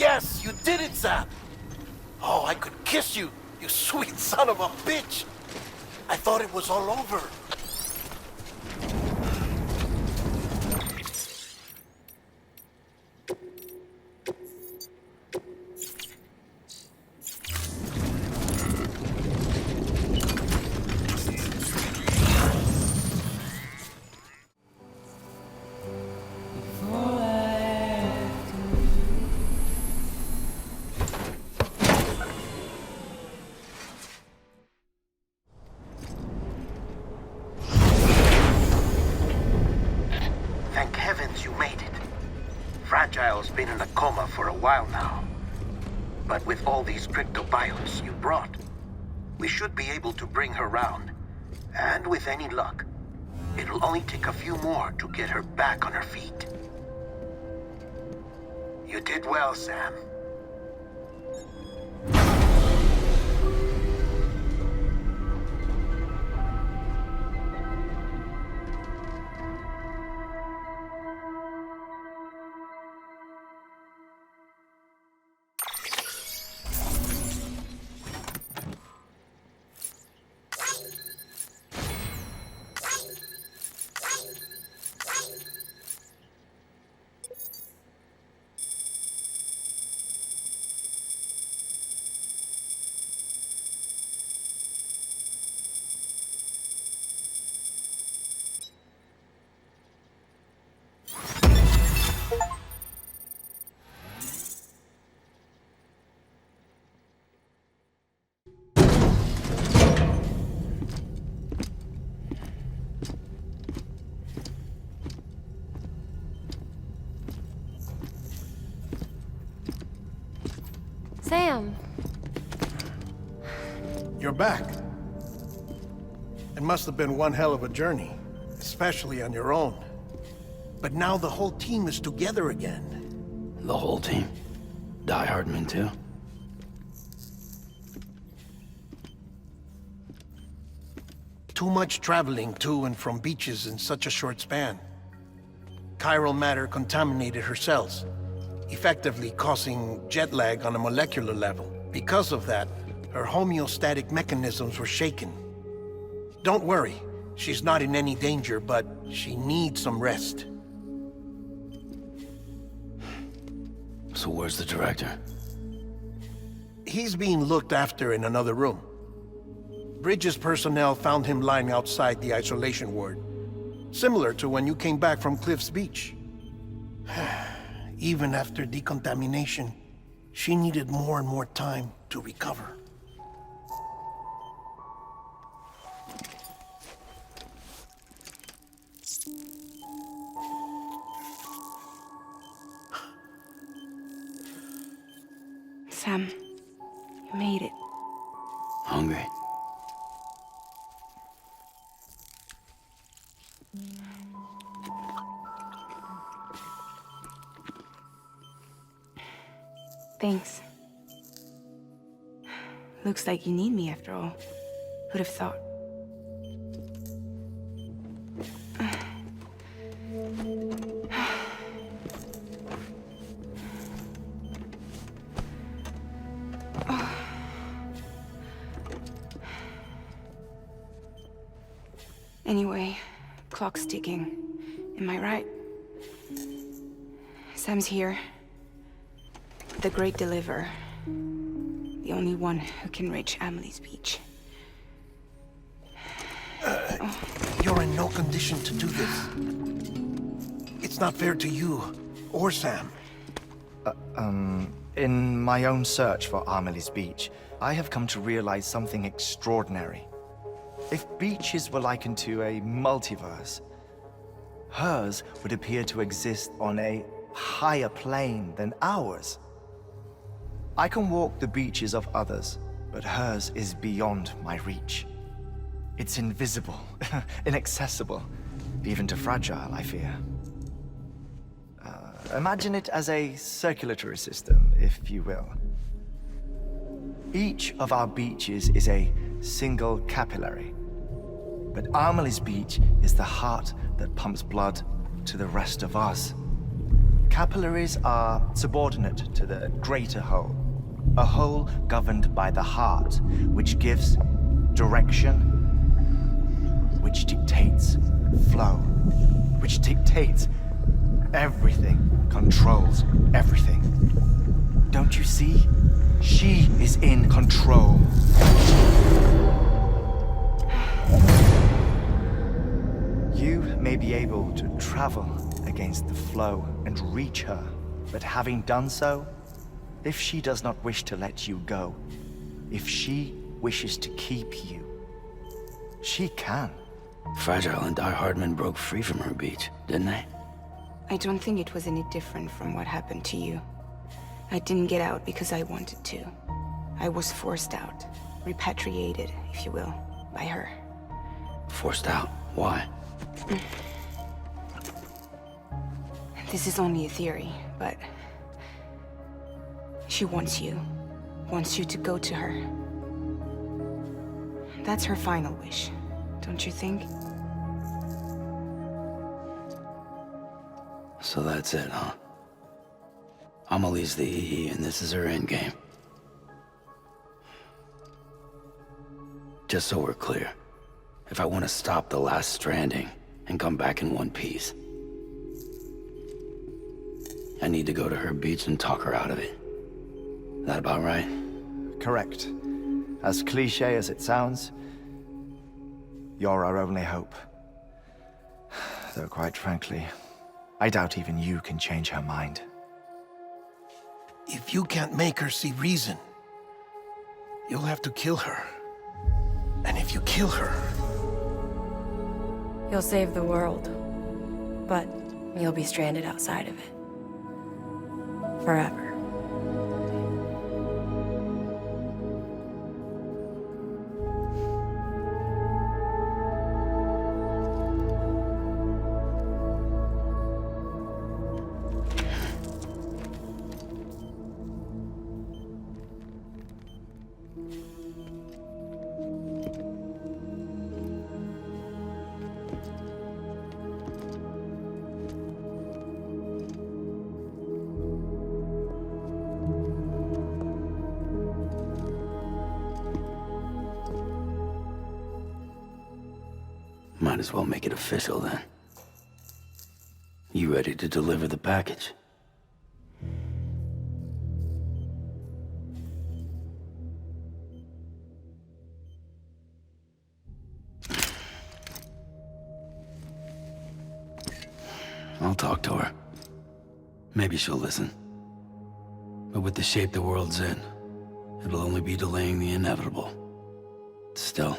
Yes, you did it, Zap! Oh, I could kiss you, you sweet son of a bitch! I thought it was all over. Thank heavens you made it. Fragile's been in a coma for a while now. But with all these cryptobiotes you brought, we should be able to bring her round. And with any luck, it'll only take a few more to get her back on her feet. You did well, Sam. Sam. You're back. It must have been one hell of a journey, especially on your own. But now the whole team is together again. The whole team? Die Hardman too? Too much traveling to and from beaches in such a short span. Chiral matter contaminated her cells, effectively causing jet lag on a molecular level. Because of that, her homeostatic mechanisms were shaken. Don't worry, she's not in any danger, but she needs some rest. So where's the director? He's being looked after in another room. Bridges personnel found him lying outside the isolation ward. Similar to when you came back from Cliff's Beach. Even after decontamination, she needed more and more time to recover. Sam, you made it. Hungry? Thanks. Looks like you need me after all. Who'd have thought? Anyway, clock's ticking. Am I right? Sam's here. The Great Deliverer. The only one who can reach Amelie's Beach. You're in no condition to do this. It's not fair to you, or Sam. In my own search for Amelie's Beach, I have come to realize something extraordinary. If beaches were likened to a multiverse, hers would appear to exist on a higher plane than ours. I can walk the beaches of others, but hers is beyond my reach. It's invisible, inaccessible, even to Fragile, I fear. Imagine it as a circulatory system, if you will. Each of our beaches is a single capillary, but Amelie's Beach is the heart that pumps blood to the rest of us. Capillaries are subordinate to the greater whole, a whole governed by the heart, which gives direction, which dictates flow, which dictates everything, controls everything. Don't you see? She is in control. You may be able to travel against the flow and reach her, but having done so, if she does not wish to let you go, if she wishes to keep you, she can. Fragile and Die Hardman broke free from her beach, didn't they? I don't think it was any different from what happened to you. I didn't get out because I wanted to. I was forced out, repatriated, if you will, by her. Forced out? Why? This is only a theory, but she wants you to go to her. That's her final wish, don't you think? So that's it, huh? Amelie's the EE, and this is her endgame. Just so we're clear, if I want to stop the last Stranding and come back in one piece, I need to go to her beach and talk her out of it. That about right? Correct. As cliché as it sounds, you're our only hope. Though quite frankly, I doubt even you can change her mind. If you can't make her see reason, you'll have to kill her. And if you kill her... You'll save the world, but you'll be stranded outside of it. Forever. as well make it official then. You ready to deliver the package? I'll talk to her. Maybe she'll listen. But with the shape the world's in, it'll only be delaying the inevitable. Still,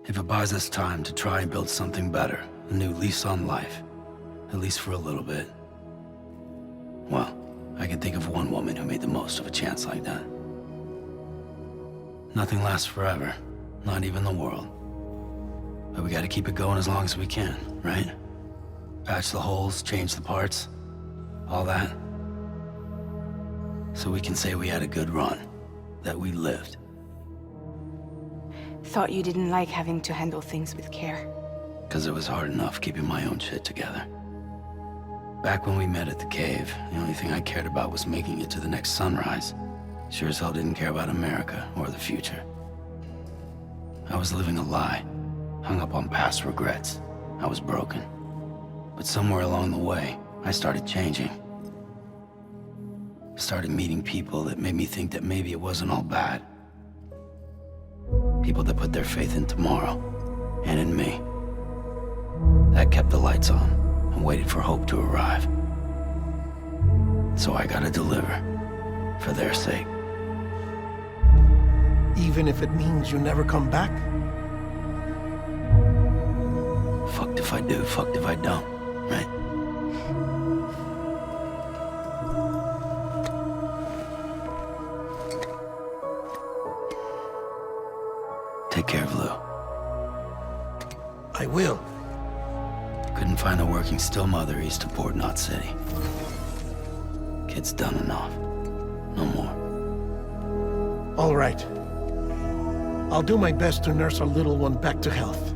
if it buys us time to try and build something better, a new lease on life, at least for a little bit, well, I can think of one woman who made the most of a chance like that. Nothing lasts forever, not even the world. But we gotta keep it going as long as we can, right? Patch the holes, change the parts, all that. So we can say we had a good run, that we lived. Thought you didn't like having to handle things with care. 'Cause it was hard enough keeping my own shit together. Back when we met at the cave, the only thing I cared about was making it to the next sunrise. Sure as hell didn't care about America or the future. I was living a lie, hung up on past regrets. I was broken. But somewhere along the way, I started changing. Started meeting people that made me think that maybe it wasn't all bad. People that put their faith in tomorrow, and in me. That kept the lights on, and waited for hope to arrive. So I gotta deliver, for their sake. Even if it means you never come back? Fucked if I do, fucked if I don't, right? Take care of Lou. I will. Couldn't find a working still mother east of Port Knot City. Kid's done enough. No more. All right. I'll do my best to nurse our little one back to health.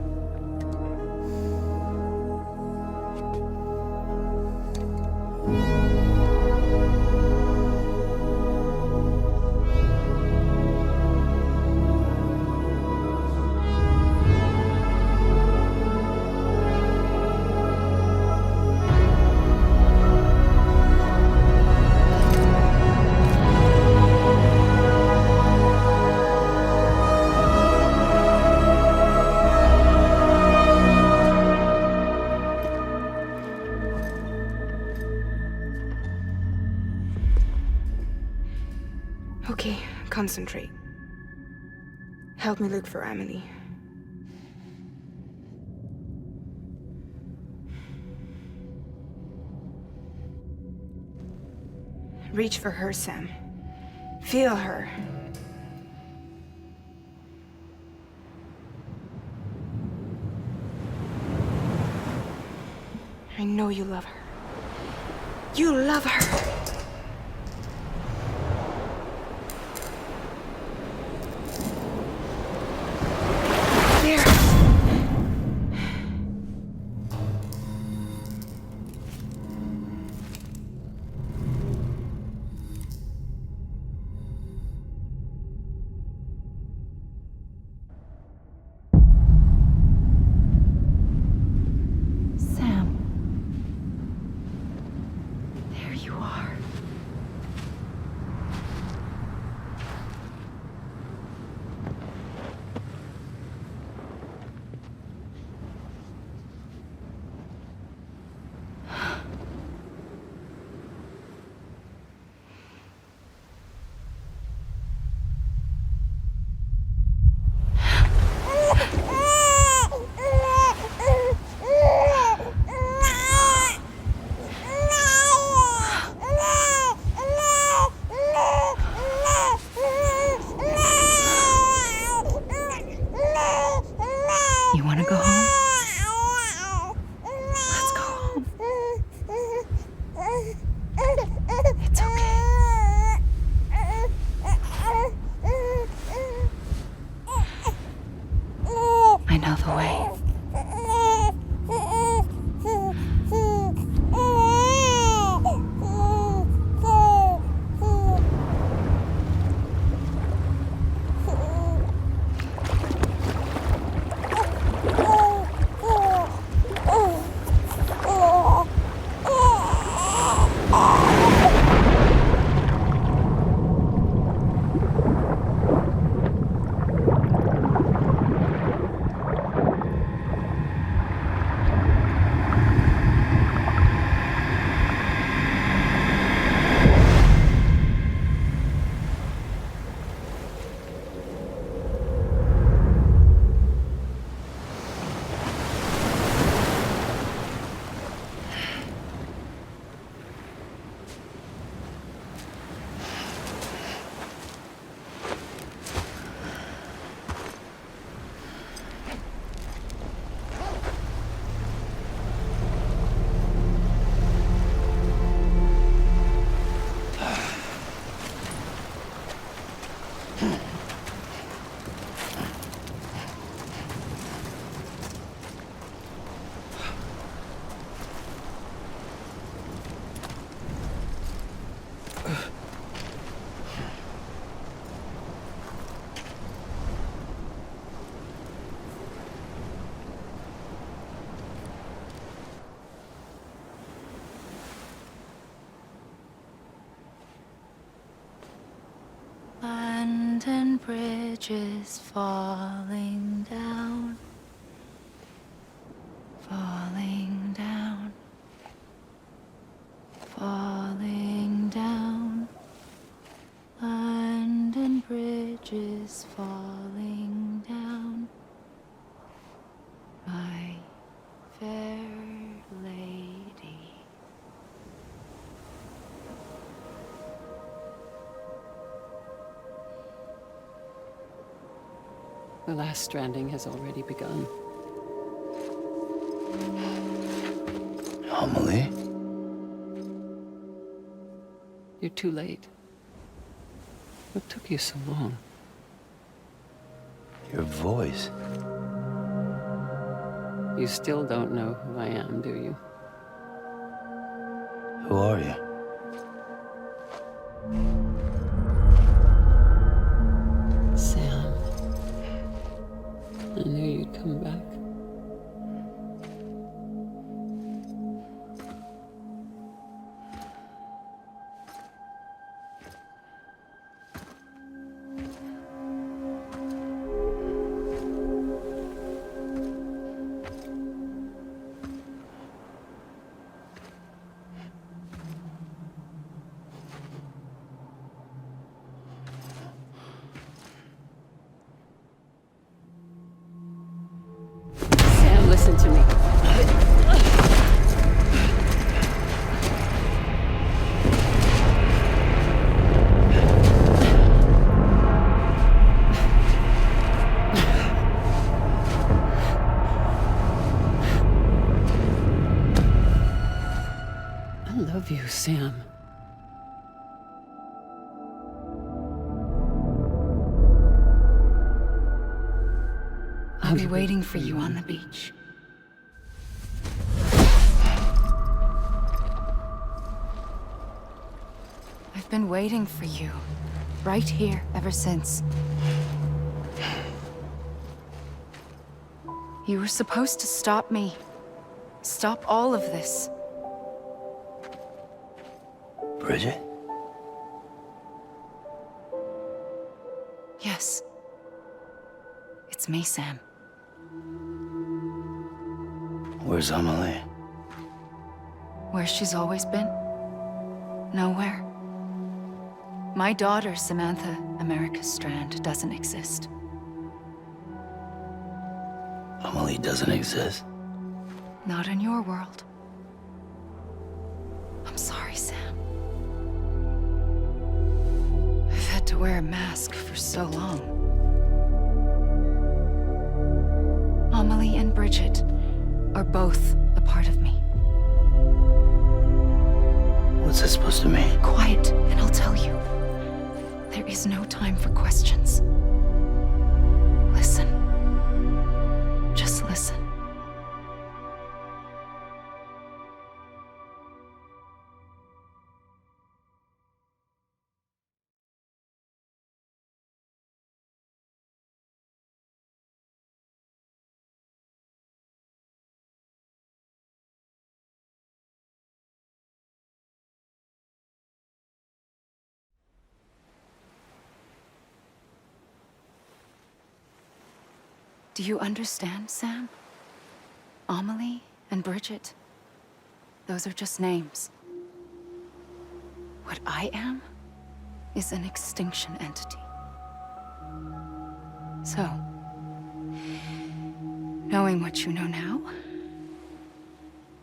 Okay, concentrate. Help me look for Emily. Reach for her, Sam. Feel her. I know you love her. You love her! There! Sam. There you are. Abandoned bridges falling down, falling down, falling down. London bridges falling down, my fair lady. The last stranding has already begun. Amelie? You're too late. What took you so long? Your voice. You still don't know who I am, do you? Who are you? Sam. I knew you'd come back. Sam, listen to me. I love you, Sam. I'll be waiting for you on the beach. I've been waiting for you, right here, ever since. You were supposed to stop me. Stop all of this. Bridget? Yes. It's me, Sam. Where's Amelie? Where she's always been? Nowhere. My daughter, Samantha America Strand, doesn't exist. Amelie doesn't exist. Not in your world. I'm sorry, Sam. I've had to wear a mask for so long. Amelie and Bridget are both a part of me. What's that supposed to mean? Quiet, and I'll tell you. There is no time for questions. Listen. Just listen. Do you understand, Sam? Amelie and Bridget, those are just names. What I am is an extinction entity. So, knowing what you know now,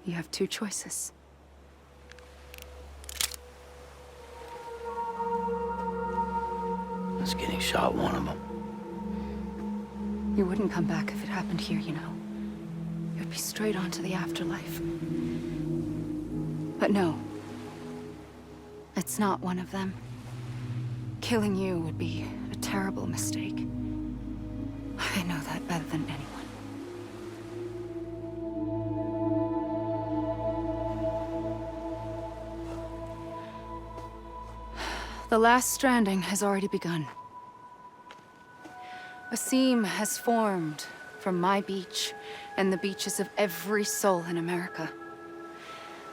you have two choices. It's getting shot, one of them. You wouldn't come back if it happened here, you know. You'd be straight on to the afterlife. But no. It's not one of them. Killing you would be a terrible mistake. I know that better than anyone. The last stranding has already begun. A seam has formed from my beach and the beaches of every soul in America.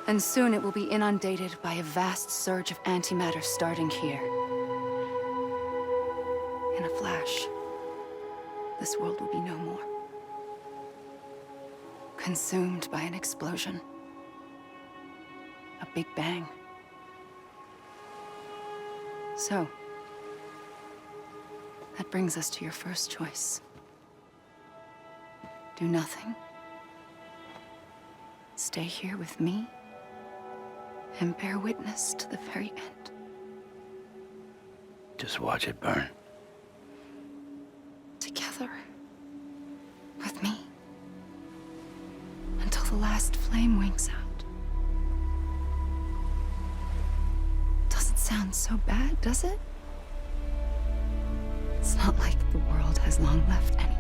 And soon it will be inundated by a vast surge of antimatter starting here. in a flash, this world will be no more. Consumed by an explosion. A big bang. So, that brings us to your first choice. Do nothing. Stay here with me and bear witness to the very end. Just watch it burn. Together. With me. Until the last flame winks out. Doesn't sound so bad, does it? It's not like the world has long left anyway.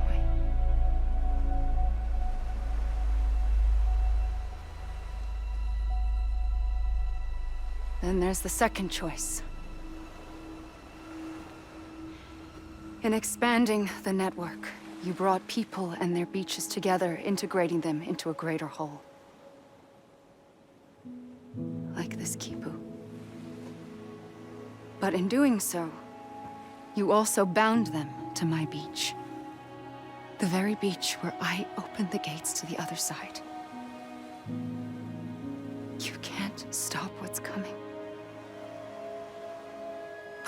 Then there's the second choice. In expanding the network, you brought people and their beaches together, integrating them into a greater whole. Like this Kipu. But in doing so, you also bound them to my beach. The very beach where I opened the gates to the other side. You can't stop what's coming.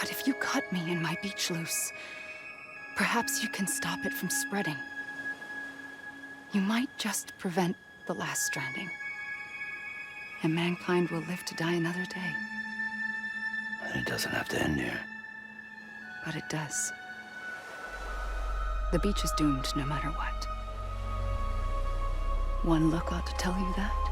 But if you cut me and my beach loose, perhaps you can stop it from spreading. You might just prevent the last stranding. And mankind will live to die another day. And it doesn't have to end here. But it does. The beach is doomed no matter what. One look ought to tell you that.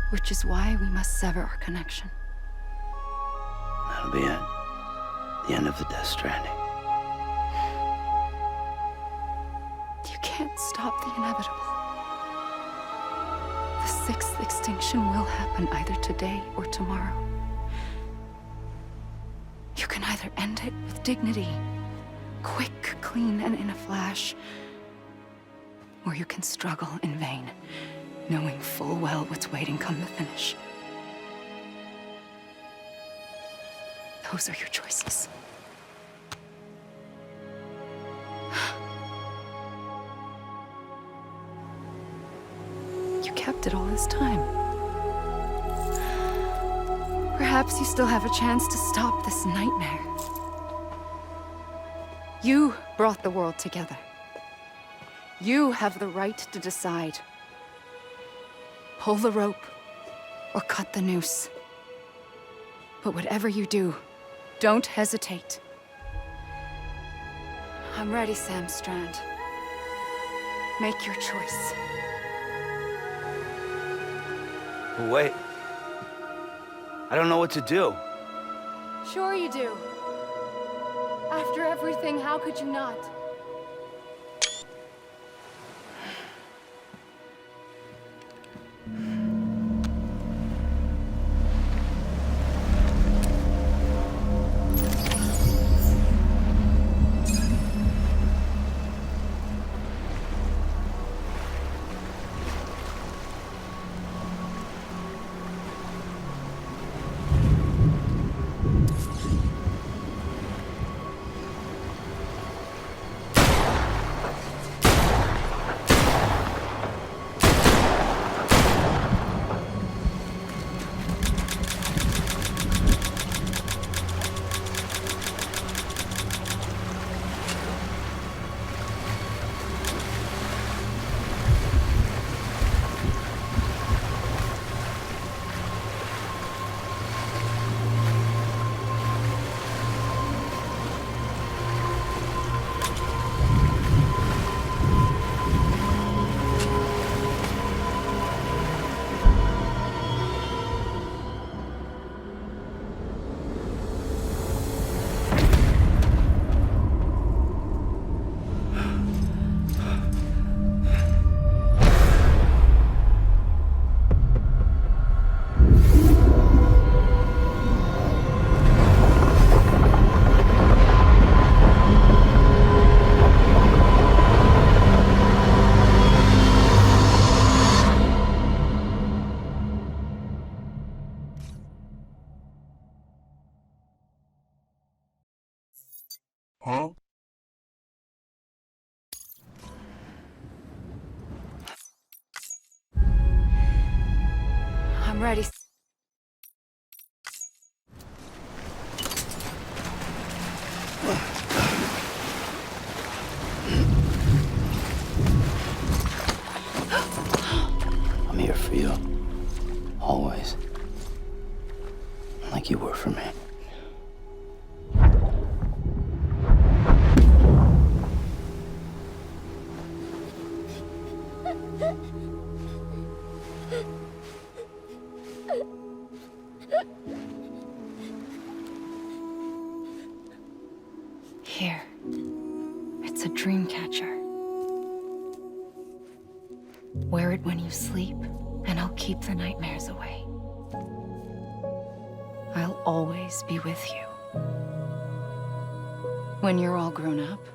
Which is why we must sever our connection. That'll be it. The end of the Death Stranding. You can't stop the inevitable. The sixth extinction will happen either today or tomorrow. You can either end it with dignity, quick, clean, and in a flash, or you can struggle in vain, knowing full well what's waiting come the finish. Those are your choices. You kept it all this time. Perhaps you still have a chance to stop this nightmare. You brought the world together. You have the right to decide. Pull the rope or cut the noose. But whatever you do, don't hesitate. I'm ready, Sam Strand. Make your choice. But wait. I don't know what to do. Sure you do. After everything, how could you not? I'm ready. I'm here for you. Always. Like you were for me. Here. It's a dream catcher. Wear it when you sleep, and I'll keep the nightmares away. I'll always be with you. When you're all grown up,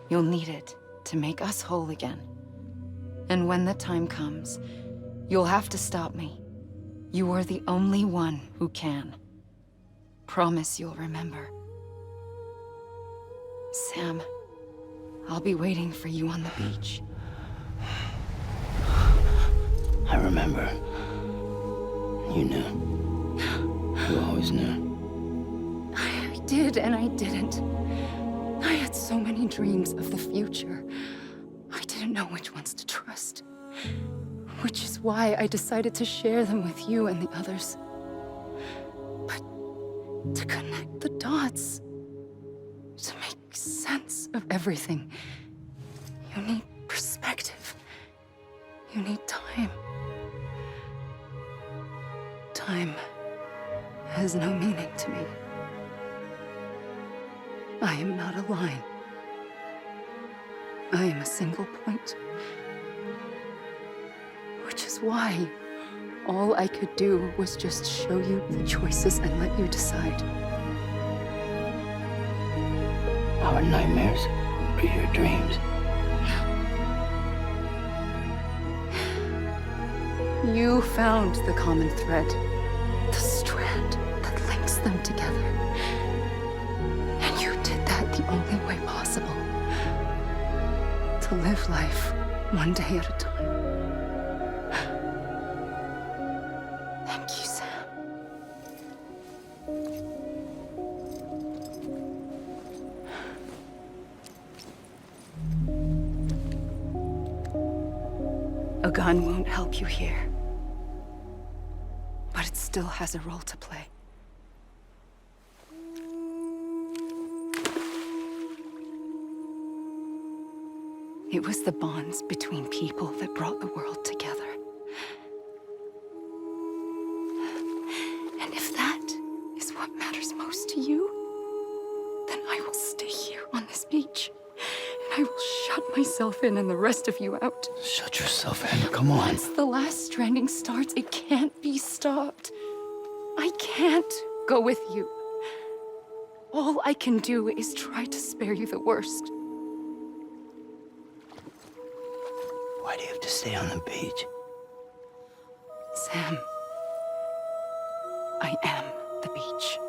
you'll need it to make us whole again. And when the time comes, you'll have to stop me. You are the only one who can. Promise you'll remember. Sam, I'll be waiting for you on the beach. I remember. You knew. You always knew. I did and I didn't. I had so many dreams of the future. I didn't know which ones to trust. Which is why I decided to share them with you and the others. But to connect the dots, to make sense of everything, you need perspective. You need time. Time has no meaning to me. I am not a line. I am a single point. Which is why all I could do was just show you the choices and let you decide. Our nightmares are your dreams. You found the common thread, the strand that links them together. And you did that the only way possible. To live life one day at a time. Thank you, Sam. A gun won't help you here. But it still has a role to play. It was the bonds between people that brought the world together. And if that is what matters most to you, then I will stay here on this beach. And I will shut myself in and the rest of you out. Shut yourself in. Come on. Once the last stranding starts, it can't be stopped. I can't go with you. All I can do is try to spare you the worst. Why do you have to stay on the beach? Sam, I am the beach.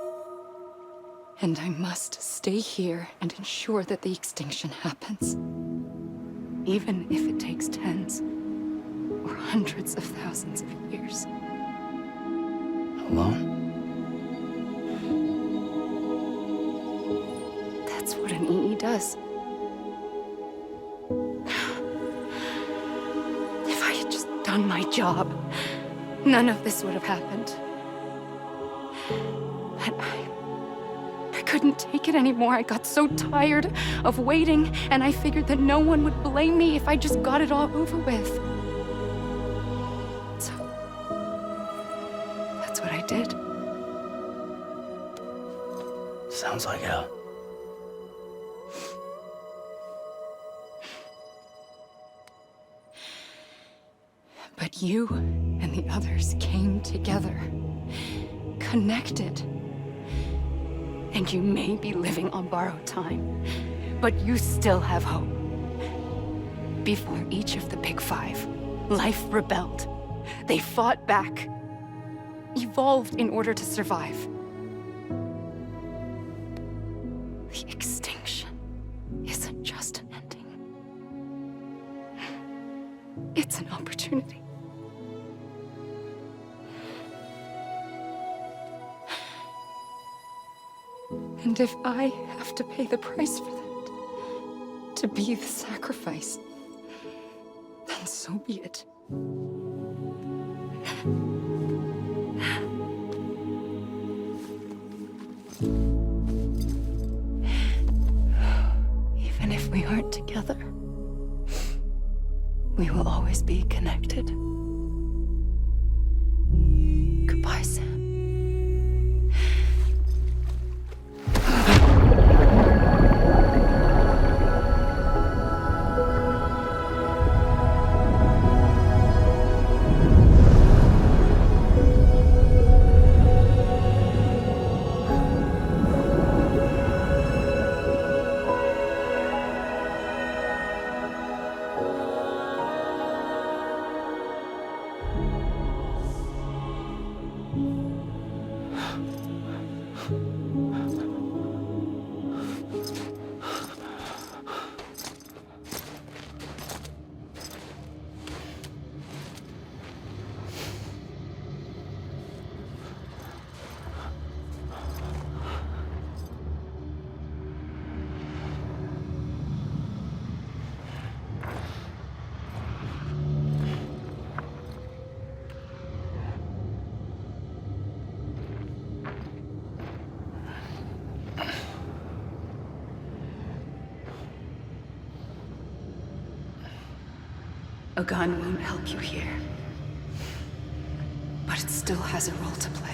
And I must stay here and ensure that the extinction happens. Even if it takes tens or hundreds of thousands of years. Alone? That's what an EE does. If I had just done my job, none of this would have happened. But I couldn't take it anymore. I got so tired of waiting, and I figured that no one would blame me if I just got it all over with. So, that's what I did. Sounds like hell. But you and the others came together, connected. And you may be living on borrowed time, but you still have hope. Before each of the Big Five, life rebelled. They fought back, evolved in order to survive. The extinction isn't just an ending. It's an opportunity. And if I have to pay the price for that, to be the sacrifice, then so be it. Even if we aren't together, we will always be connected. Goodbye, Sam. A gun won't help you here, but it still has a role to play.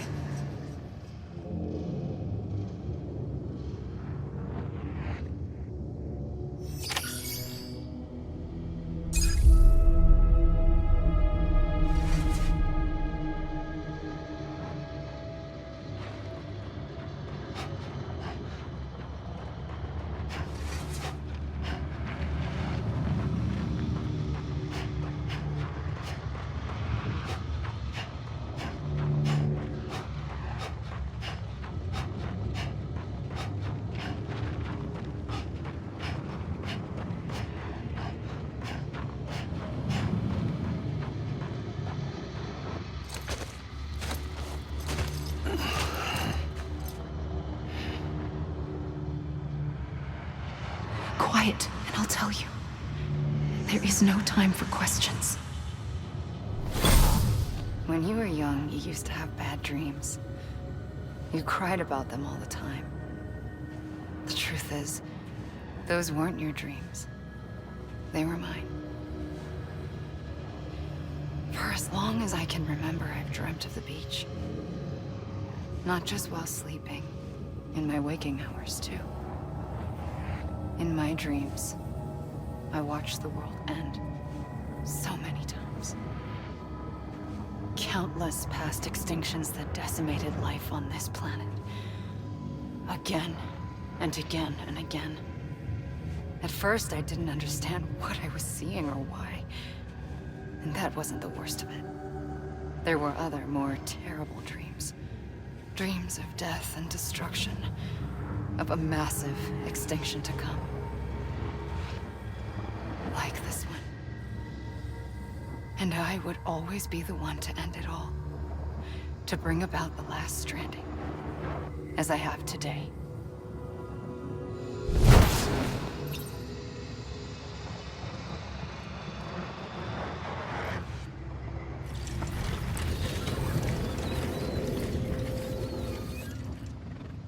Quiet, and I'll tell you. There is no time for questions. When you were young, you used to have bad dreams. You cried about them all the time. The truth is, those weren't your dreams. They were mine. For as long as I can remember, I've dreamt of the beach. Not just while sleeping, in my waking hours, too. In my dreams, I watched the world end so many times. Countless past extinctions that decimated life on this planet. Again, and again, and again. At first, I didn't understand what I was seeing or why. And that wasn't the worst of it. There were other, more terrible dreams. Dreams of death and destruction. Of a massive extinction to come. Like this one. And I would always be the one to end it all. To bring about the last stranding. As I have today.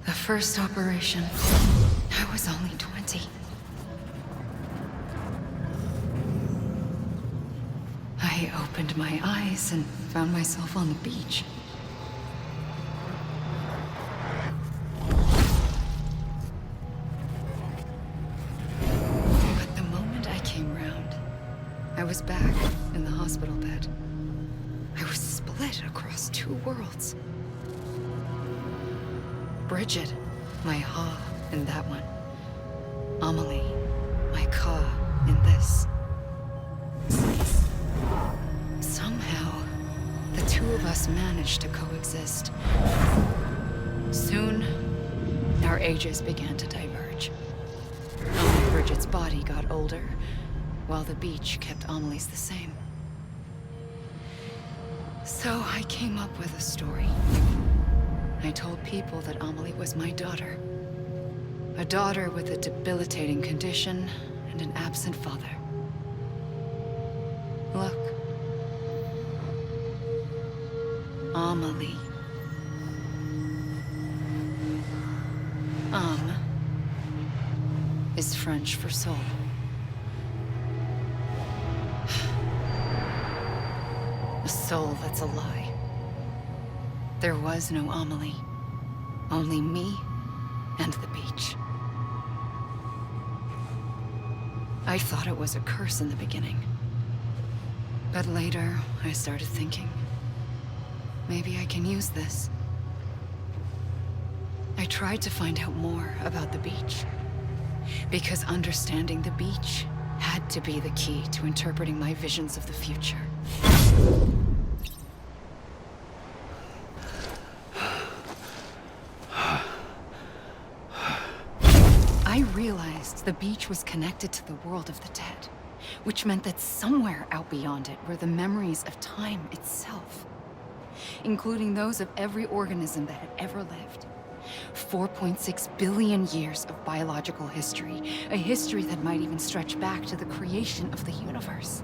The first operation, I was only 20. I opened my eyes and found myself on the beach. But the moment I came round, I was back in the hospital bed. I was split across two worlds. Bridget, my Ha in that one. Amelie, my Ka in this. Somehow, the two of us managed to coexist. Soon, our ages began to diverge. Only Bridget's body got older, while the beach kept Amelie's the same. So I came up with a story. I told people that Amelie was my daughter, A daughter with a debilitating condition and an absent father. Look. Amelie. Is French for soul. A soul that's a lie. There was no Amelie. Only me and the beach. I thought it was a curse in the beginning. But later, I started thinking, maybe I can use this. I tried to find out more about the beach. Because understanding the beach had to be the key to interpreting my visions of the future. I realized the beach was connected to the world of the dead, which meant that somewhere out beyond it were the memories of time itself, including those of every organism that had ever lived. 4.6 billion years of biological history, a history that might even stretch back to the creation of the universe.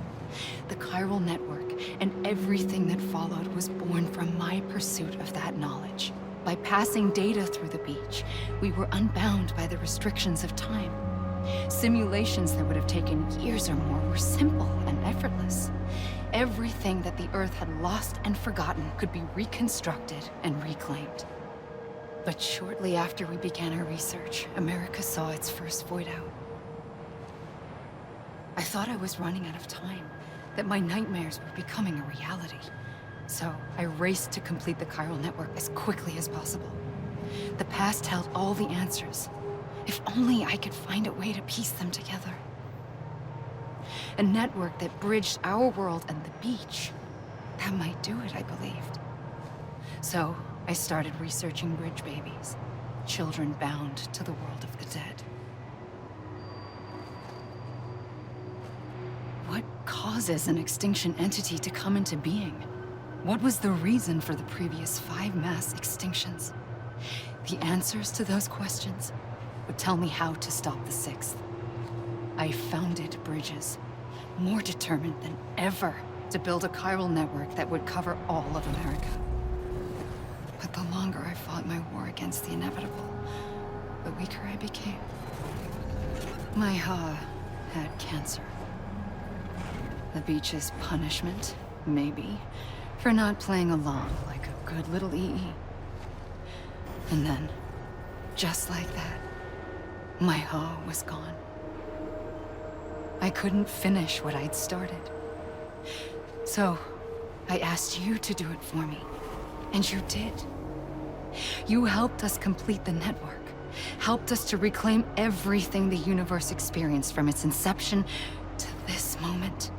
The chiral network and everything that followed was born from my pursuit of that knowledge. By passing data through the beach, we were unbound by the restrictions of time. Simulations that would have taken years or more were simple and effortless. Everything that the Earth had lost and forgotten could be reconstructed and reclaimed. But shortly after we began our research, America saw its first void out. I thought I was running out of time, that my nightmares were becoming a reality. So I raced to complete the chiral network as quickly as possible. The past held all the answers. If only I could find a way to piece them together. A network that bridged our world and the beach. That might do it, I believed. So I started researching bridge babies, children bound to the world of the dead. What causes an extinction entity to come into being? What was the reason for the previous 5 mass extinctions? The answers to those questions would tell me how to stop the 6th. I founded bridges, more determined than ever to build a chiral network that would cover all of America. But the longer I fought my war against the inevitable, the weaker I became. My Ha had cancer. The beach's punishment, maybe, for not playing along like a good little EE. And then, just like that, my Ha was gone. I couldn't finish what I'd started. So, I asked you to do it for me. And you did. You helped us complete the network. Helped us to reclaim everything the universe experienced from its inception to this moment.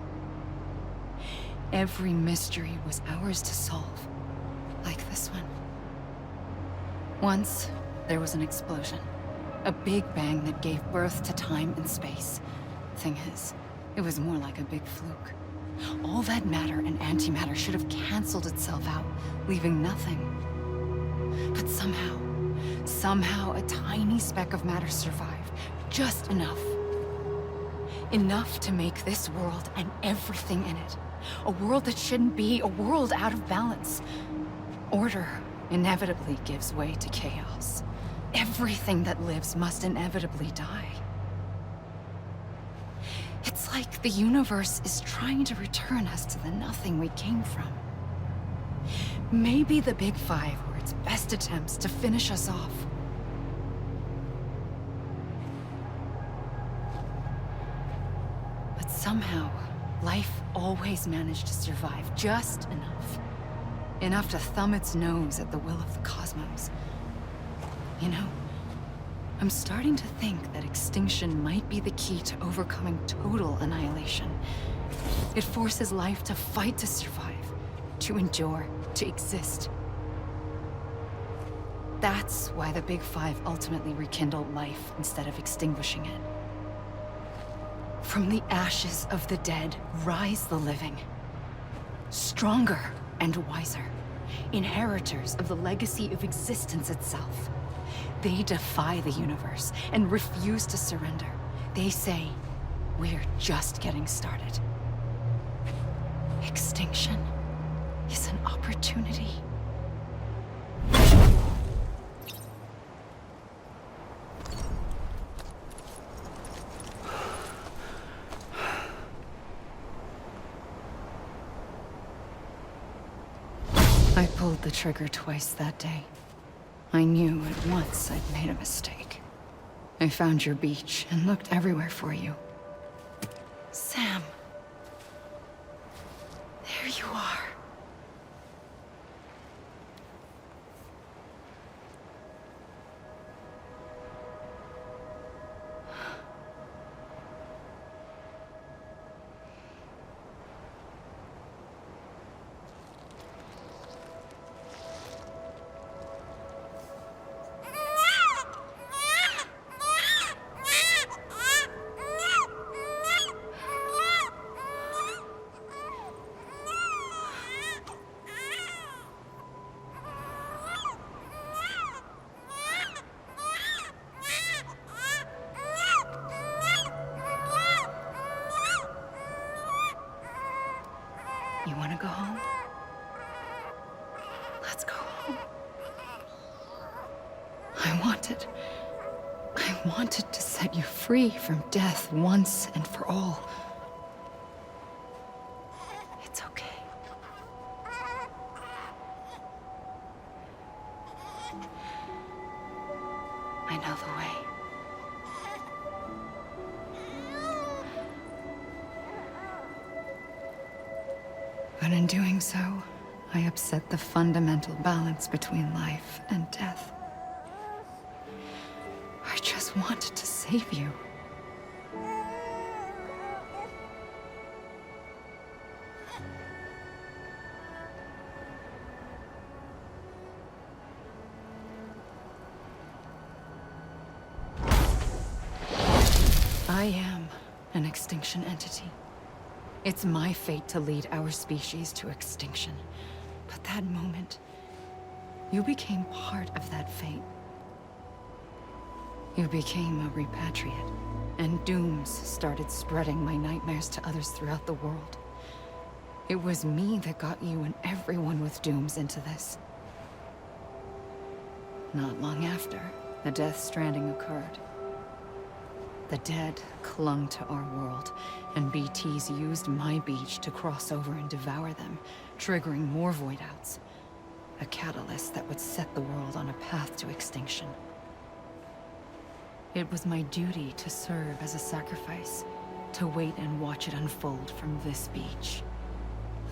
Every mystery was ours to solve, like this one. Once, there was an explosion. A big bang that gave birth to time and space. Thing is, it was more like a big fluke. All that matter and antimatter should have canceled itself out, leaving nothing. But somehow a tiny speck of matter survived. Just enough. Enough to make this world and everything in it. A world that shouldn't be, a world out of balance. Order inevitably gives way to chaos. Everything that lives must inevitably die. It's like the universe is trying to return us to the nothing we came from. Maybe the Big Five were its best attempts to finish us off. But somehow, life always managed to survive just enough. Enough to thumb its nose at the will of the cosmos. You know, I'm starting to think that extinction might be the key to overcoming total annihilation. It forces life to fight to survive, to endure, to exist. That's why the Big Five ultimately rekindled life instead of extinguishing it. From the ashes of the dead, rise the living. Stronger and wiser. Inheritors of the legacy of existence itself. They defy the universe and refuse to surrender. They say, we're just getting started. Extinction is an opportunity. I pulled the trigger twice that day. I knew at once I'd made a mistake. I found your beach and looked everywhere for you. Sam. There you are. You want to go home? Let's go home. I wanted to set you free from death once and for all. It's okay. I know the way. But in doing so, I upset the fundamental balance between life and death. I just wanted to save you. I am an extinction entity. It's my fate to lead our species to extinction. But that moment, you became part of that fate. You became a repatriate, and dooms started spreading my nightmares to others throughout the world. It was me that got you and everyone with dooms into this. Not long after, the Death Stranding occurred. The dead clung to our world, and BTs used my beach to cross over and devour them, triggering more void outs. A catalyst that would set the world on a path to extinction. It was my duty to serve as a sacrifice, to wait and watch it unfold from this beach.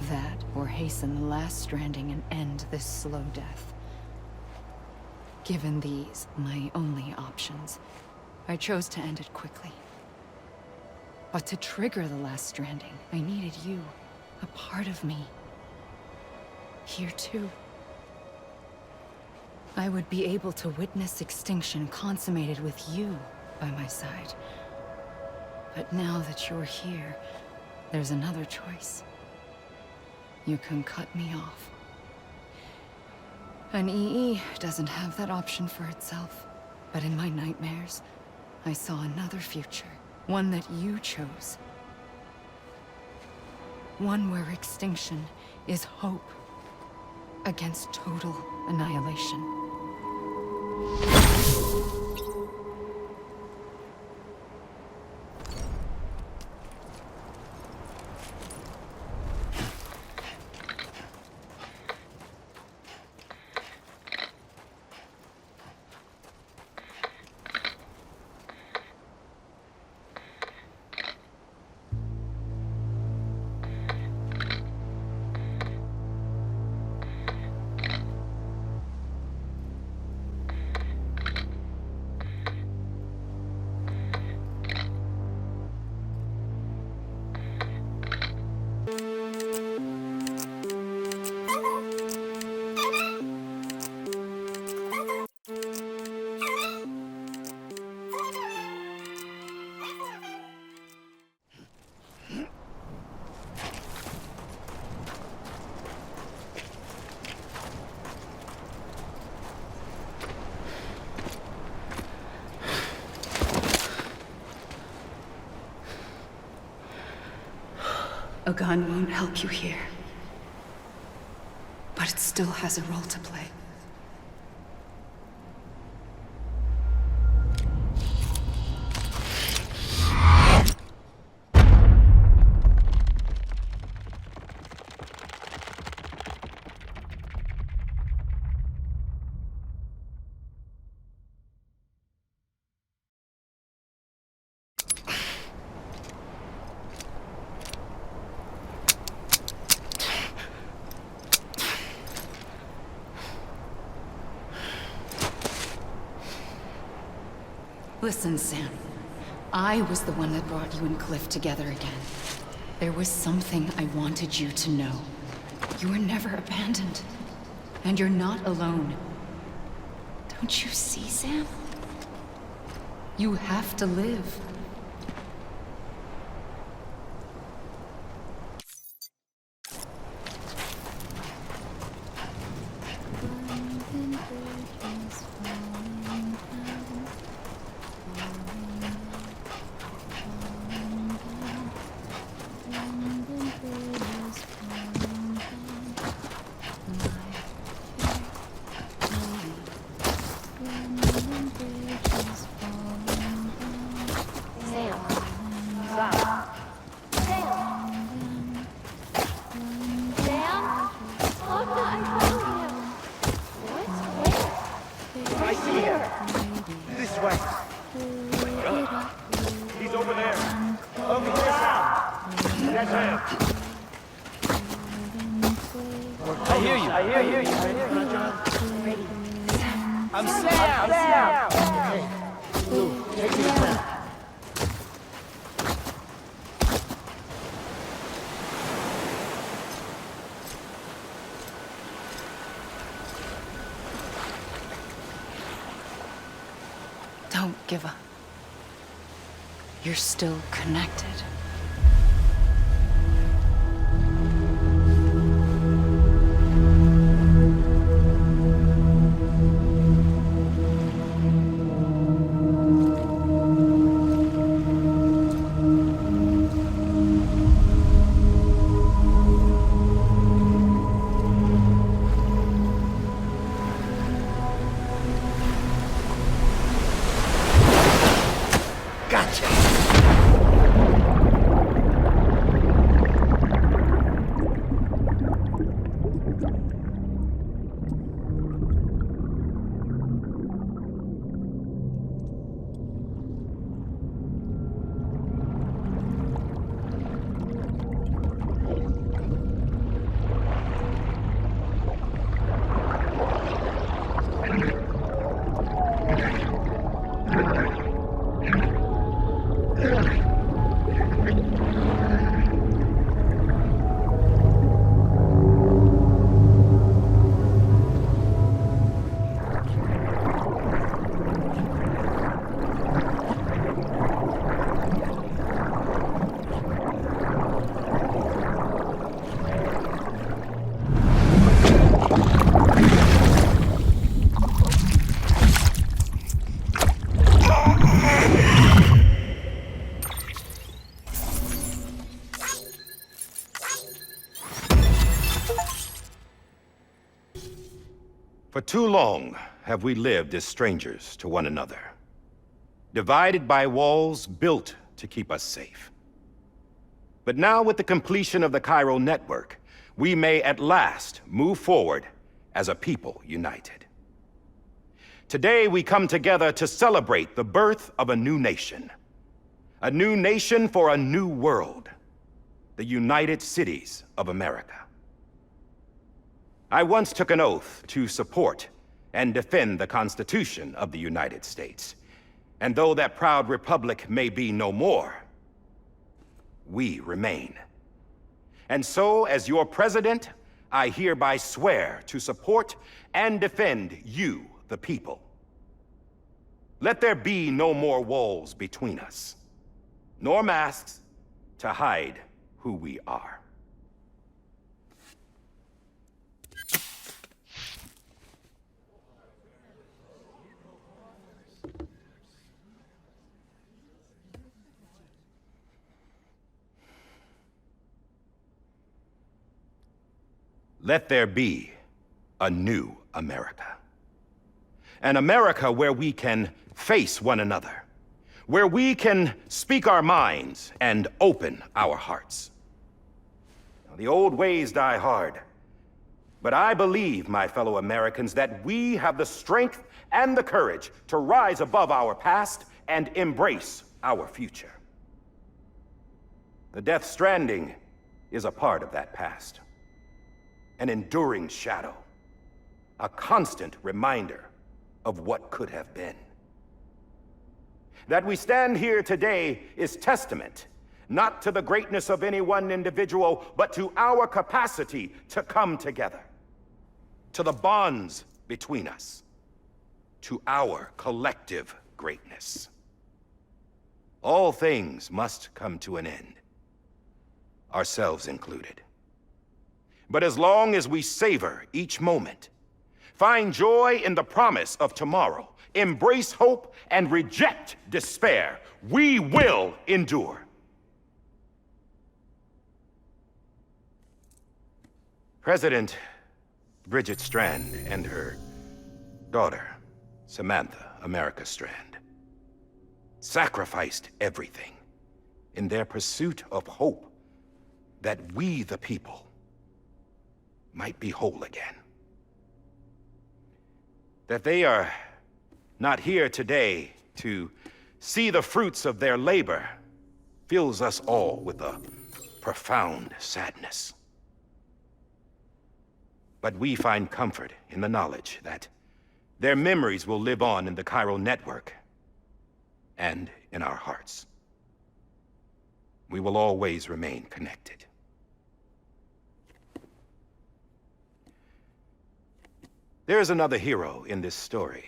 That, or hasten the last stranding and end this slow death. Given these, my only options, I chose to end it quickly. But to trigger the last stranding, I needed you, a part of me. Here too. I would be able to witness extinction consummated with you by my side. But now that you're here, there's another choice. You can cut me off. An EE doesn't have that option for itself. But in my nightmares, I saw another future. One that you chose. One where extinction is hope against total annihilation. A gun won't help you here. But it still has a role to play. Listen, Sam. I was the one that brought you and Cliff together again. There was something I wanted you to know. You were never abandoned. And you're not alone. Don't you see, Sam? You have to live. Don't give up. You're still connected. For too long have we lived as strangers to one another, divided by walls built to keep us safe. But now, with the completion of the chiral network, we may at last move forward as a people united. Today we come together to celebrate the birth of a new nation for a new world, the United Cities of America. I once took an oath to support and defend the Constitution of the United States. And though that proud republic may be no more, we remain. And so, as your president, I hereby swear to support and defend you, the people. Let there be no more walls between us, nor masks to hide who we are. Let there be a new America. An America where we can face one another, where we can speak our minds and open our hearts. Now, the old ways die hard, but I believe, my fellow Americans, that we have the strength and the courage to rise above our past and embrace our future. The Death Stranding is a part of that past. An enduring shadow. A constant reminder of what could have been. That we stand here today is testament, not to the greatness of any one individual, but to our capacity to come together. To the bonds between us. To our collective greatness. All things must come to an end. Ourselves included. But as long as we savor each moment, find joy in the promise of tomorrow, embrace hope, and reject despair, we will endure. President Bridget Strand and her daughter, Samantha America Strand, sacrificed everything in their pursuit of hope that we, the people, might be whole again. That they are not here today to see the fruits of their labor fills us all with a profound sadness. But we find comfort in the knowledge that their memories will live on in the chiral network and in our hearts. We will always remain connected. There's another hero in this story.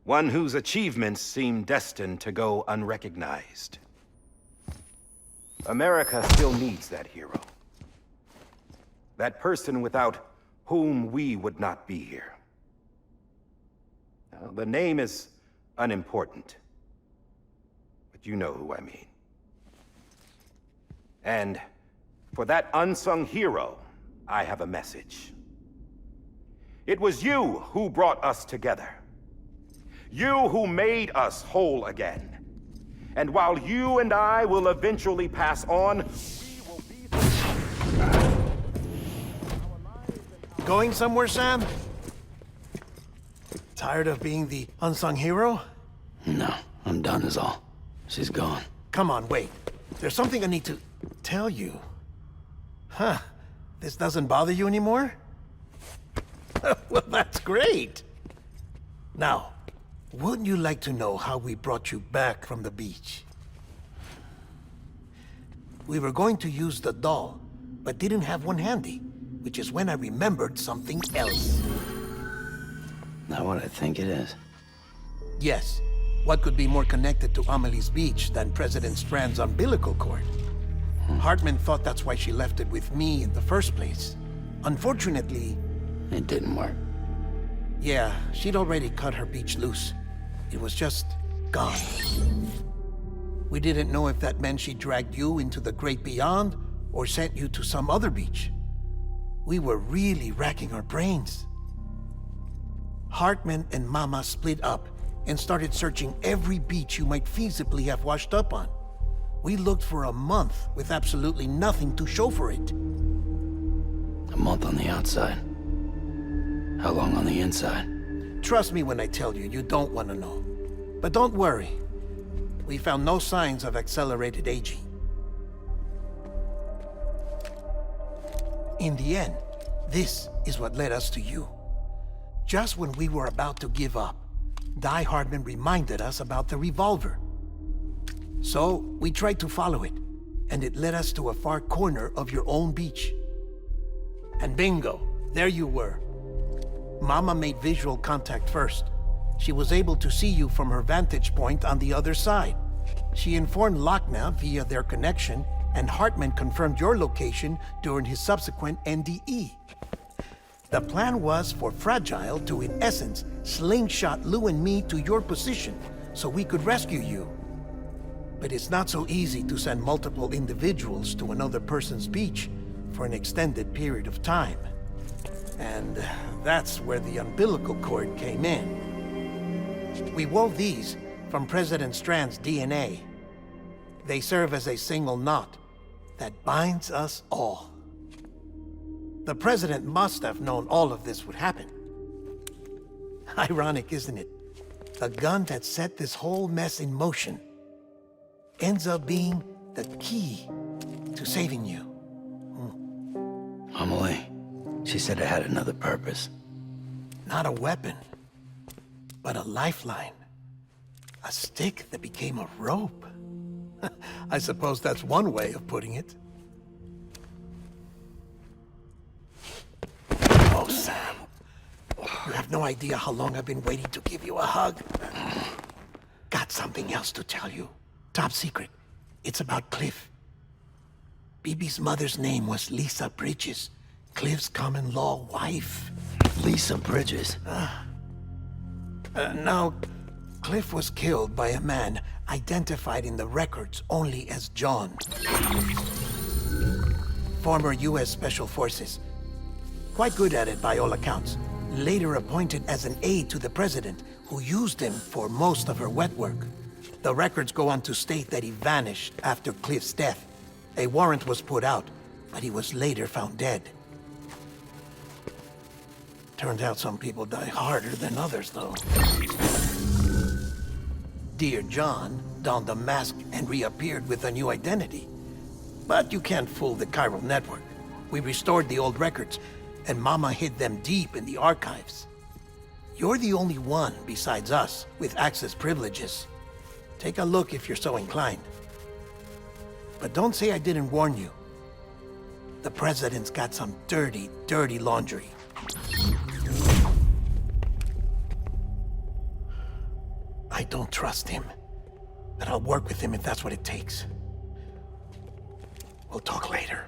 One whose achievements seem destined to go unrecognized. America still needs that hero. That person without whom we would not be here. Now, the name is unimportant, but you know who I mean. And for that unsung hero, I have a message. It was you who brought us together. You who made us whole again. And while you and I will eventually pass on, we will be... Going somewhere, Sam? Tired of being the unsung hero? No, I'm done is all. She's gone. Come on, wait. There's something I need to tell you. Huh. This doesn't bother you anymore? Well, that's great. Now, wouldn't you like to know how we brought you back from the beach? We were going to use the doll, but didn't have one handy, which is when I remembered something else. Not what I think it is. Yes. What could be more connected to Amelie's beach than President Strand's umbilical cord? Hartman thought that's why she left it with me in the first place. Unfortunately... It didn't work. Yeah, she'd already cut her beach loose. It was just gone. We didn't know if that meant she dragged you into the great beyond or sent you to some other beach. We were really racking our brains. Hartman and Mama split up and started searching every beach you might feasibly have washed up on. We looked for a month with absolutely nothing to show for it. A month on the outside. How long on the inside? Trust me when I tell you, you don't want to know. But don't worry. We found no signs of accelerated aging. In the end, this is what led us to you. Just when we were about to give up, Die Hardman reminded us about the revolver. So, we tried to follow it, and it led us to a far corner of your own beach. And bingo, there you were. Mama made visual contact first. She was able to see you from her vantage point on the other side. She informed Lochna via their connection, and Hartman confirmed your location during his subsequent NDE. The plan was for Fragile to, in essence, slingshot Lou and me to your position so we could rescue you. But it's not so easy to send multiple individuals to another person's beach for an extended period of time. And that's where the umbilical cord came in. We wove these from President Strand's DNA. They serve as a single knot that binds us all. The President must have known all of this would happen. Ironic, isn't it? The gun that set this whole mess in motion ends up being the key to saving you. Amelie, she said it had another purpose. Not a weapon, but a lifeline. A stick that became a rope. I suppose that's one way of putting it. Oh, Sam. You have no idea how long I've been waiting to give you a hug. Got something else to tell you. Top secret. It's about Cliff. Bibi's mother's name was Lisa Bridges, Cliff's common-law wife. Lisa Bridges? Now, Cliff was killed by a man identified in the records only as John. Former U.S. Special Forces. Quite good at it by all accounts. Later appointed as an aide to the president, who used him for most of her wet work. The records go on to state that he vanished after Cliff's death. A warrant was put out, but he was later found dead. Turned out some people die harder than others, though. Dear John donned a mask and reappeared with a new identity. But you can't fool the chiral network. We restored the old records, and Mama hid them deep in the archives. You're the only one besides us with access privileges. Take a look if you're so inclined. But don't say I didn't warn you. The president's got some dirty, dirty laundry. I don't trust him, but I'll work with him if that's what it takes. We'll talk later.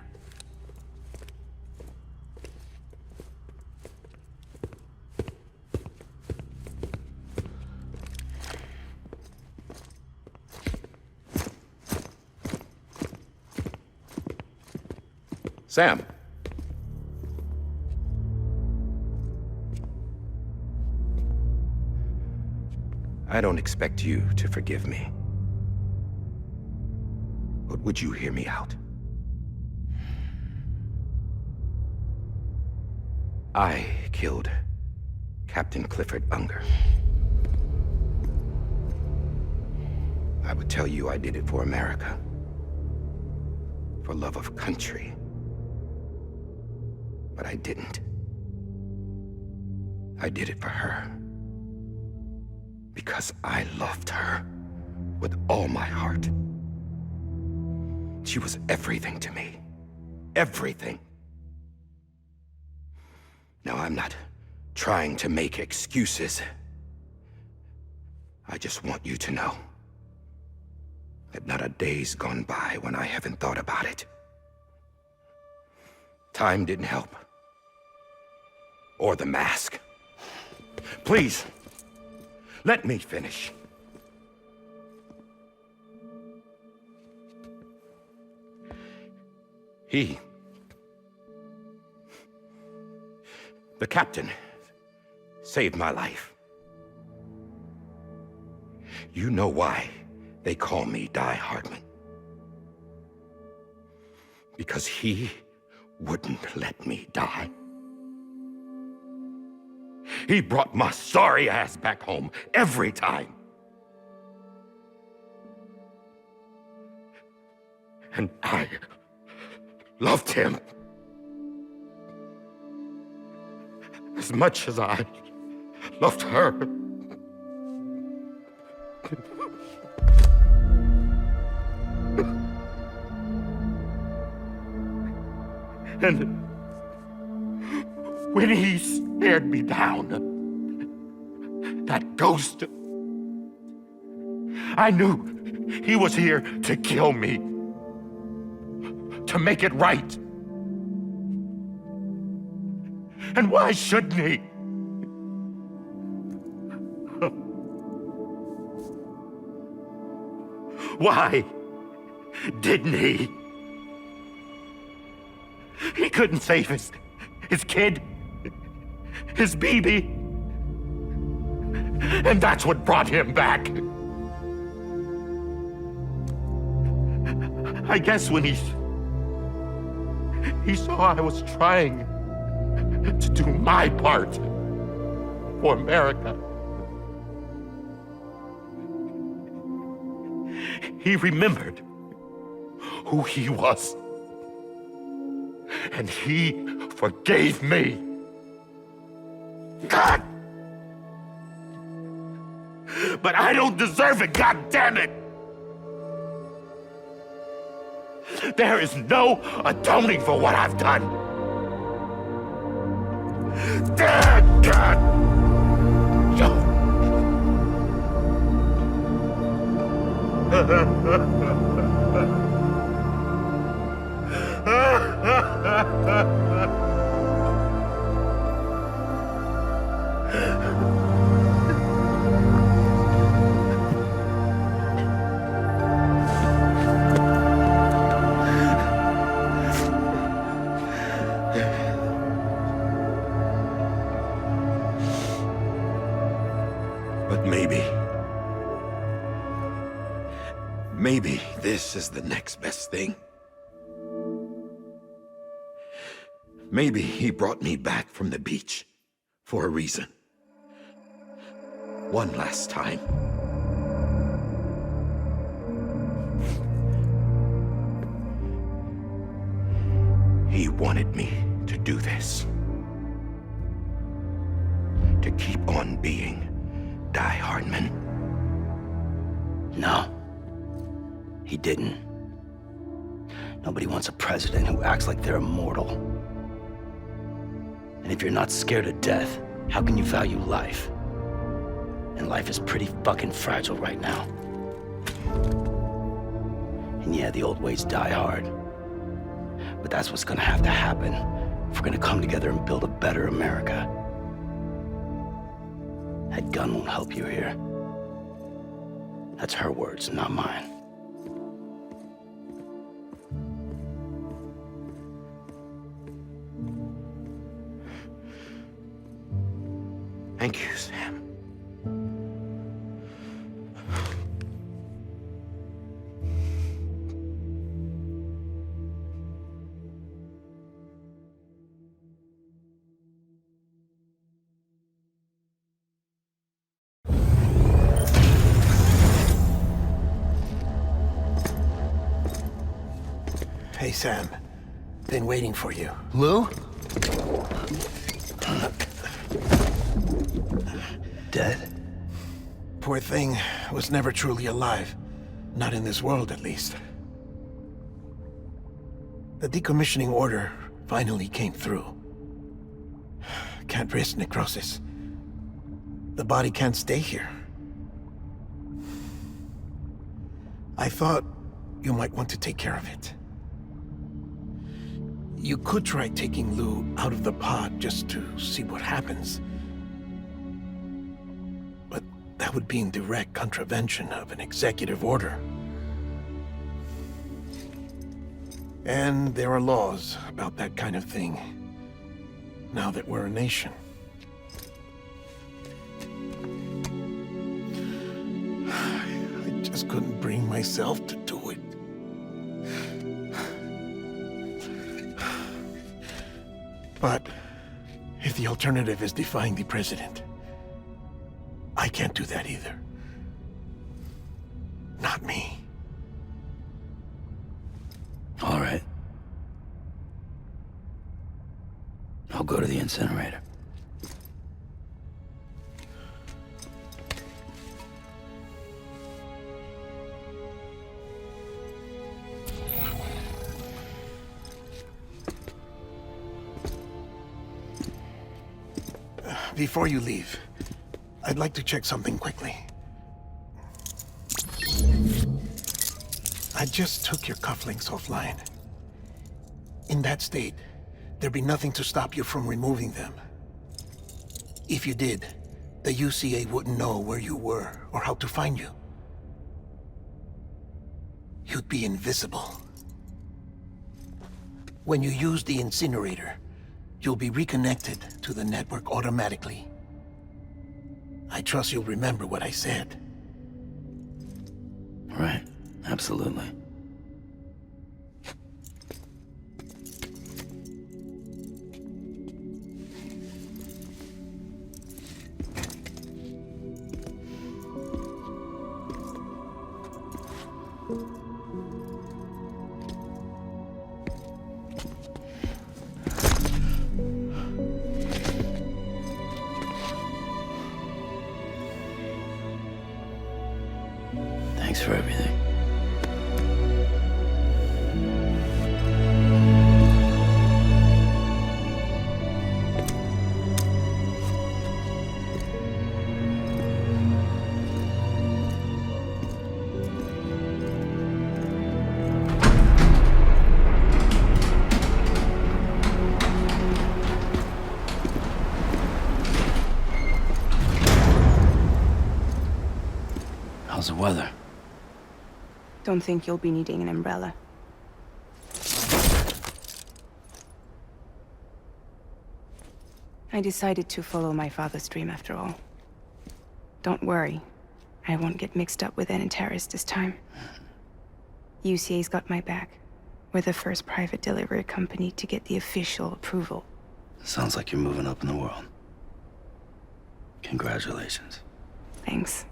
Sam. I don't expect you to forgive me. But would you hear me out? I killed Captain Clifford Unger. I would tell you I did it for America. For love of country. But I didn't. I did it for her. Because I loved her with all my heart. She was everything to me. Everything. Now, I'm not trying to make excuses. I just want you to know that not a day's gone by when I haven't thought about it. Time didn't help. Or the mask. Please, let me finish. The captain, saved my life. You know why they call me Die Hardman. Because he wouldn't let me die. He brought my sorry ass back home every time. And I loved him as much as I loved her. And when he stared me down, that ghost, I knew he was here to kill me, to make it right. And why shouldn't he? Why didn't he? He couldn't save his kid, his baby. And that's what brought him back. I guess when he saw I was trying to do my part for America, he remembered who he was. And he forgave me. God! But I don't deserve it, God damn it! There is no atoning for what I've done. God! But maybe this is the next best thing. Maybe he brought me back from the beach for a reason. One last time. He wanted me to do this. To keep on being Die Hardman. No. He didn't. Nobody wants a president who acts like they're immortal. And if you're not scared of death, how can you value life? And life is pretty fucking fragile right now. And yeah, the old ways die hard. But that's what's gonna have to happen if we're gonna come together and build a better America. That gun won't help you here. That's her words, not mine. Thank you, Sam. Hey, Sam. Been waiting for you. Lou? Dead? Poor thing was never truly alive. Not in this world, at least. The decommissioning order finally came through. Can't risk necrosis. The body can't stay here. I thought you might want to take care of it. You could try taking Lou out of the pod just to see what happens. But that would be in direct contravention of an executive order. And there are laws about that kind of thing, now that we're a nation. I just couldn't bring myself to do it. But if the alternative is defying the president, I can't do that either. Not me. All right. I'll go to the incinerator. Before you leave, I'd like to check something quickly. I just took your cufflinks offline. In that state, there'd be nothing to stop you from removing them. If you did, the UCA wouldn't know where you were or how to find you. You'd be invisible. When you use the incinerator, you'll be reconnected to the network automatically. I trust you'll remember what I said. Right. Absolutely. Thanks for everything. How's the weather? Don't think you'll be needing an umbrella. I decided to follow my father's dream after all. Don't worry. I won't get mixed up with any terrorists this time. UCA's got my back. We're the first private delivery company to get the official approval. Sounds like you're moving up in the world. Congratulations. Thanks.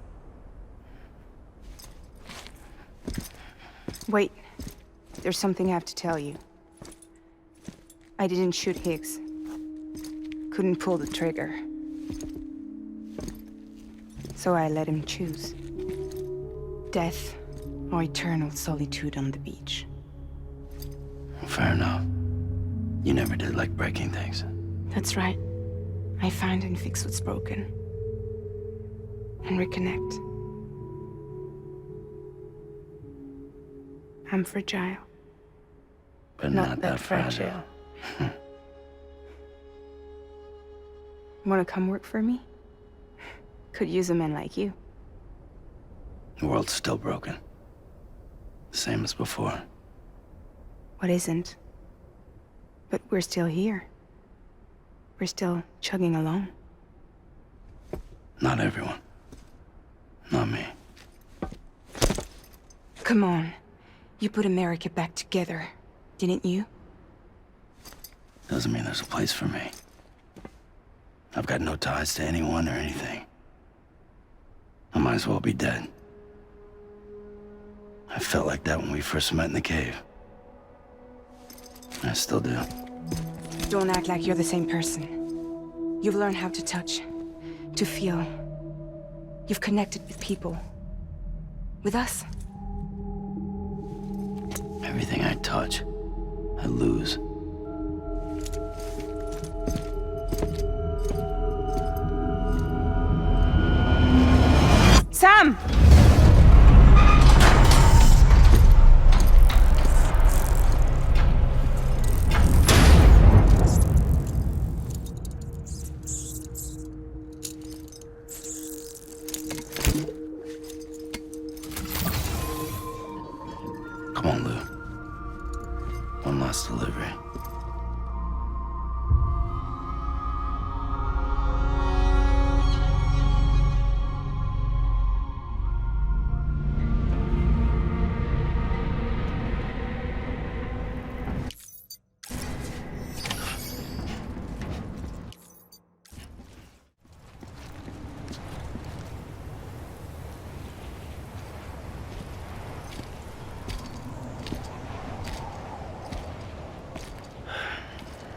Wait. There's something I have to tell you. I didn't shoot Higgs. Couldn't pull the trigger. So I let him choose. Death or eternal solitude on the beach. Fair enough. You never did like breaking things. That's right. I find and fix what's broken. And reconnect. I'm fragile. But not that fragile. Wanna come work for me? Could use a man like you. The world's still broken. Same as before. What isn't? But we're still here. We're still chugging along. Not everyone. Not me. Come on. You put America back together, didn't you? Doesn't mean there's a place for me. I've got no ties to anyone or anything. I might as well be dead. I felt like that when we first met in the cave. I still do. Don't act like you're the same person. You've learned how to touch, to feel. You've connected with people. With us. Everything I touch, I lose. Sam! Come on, Lou. One last delivery.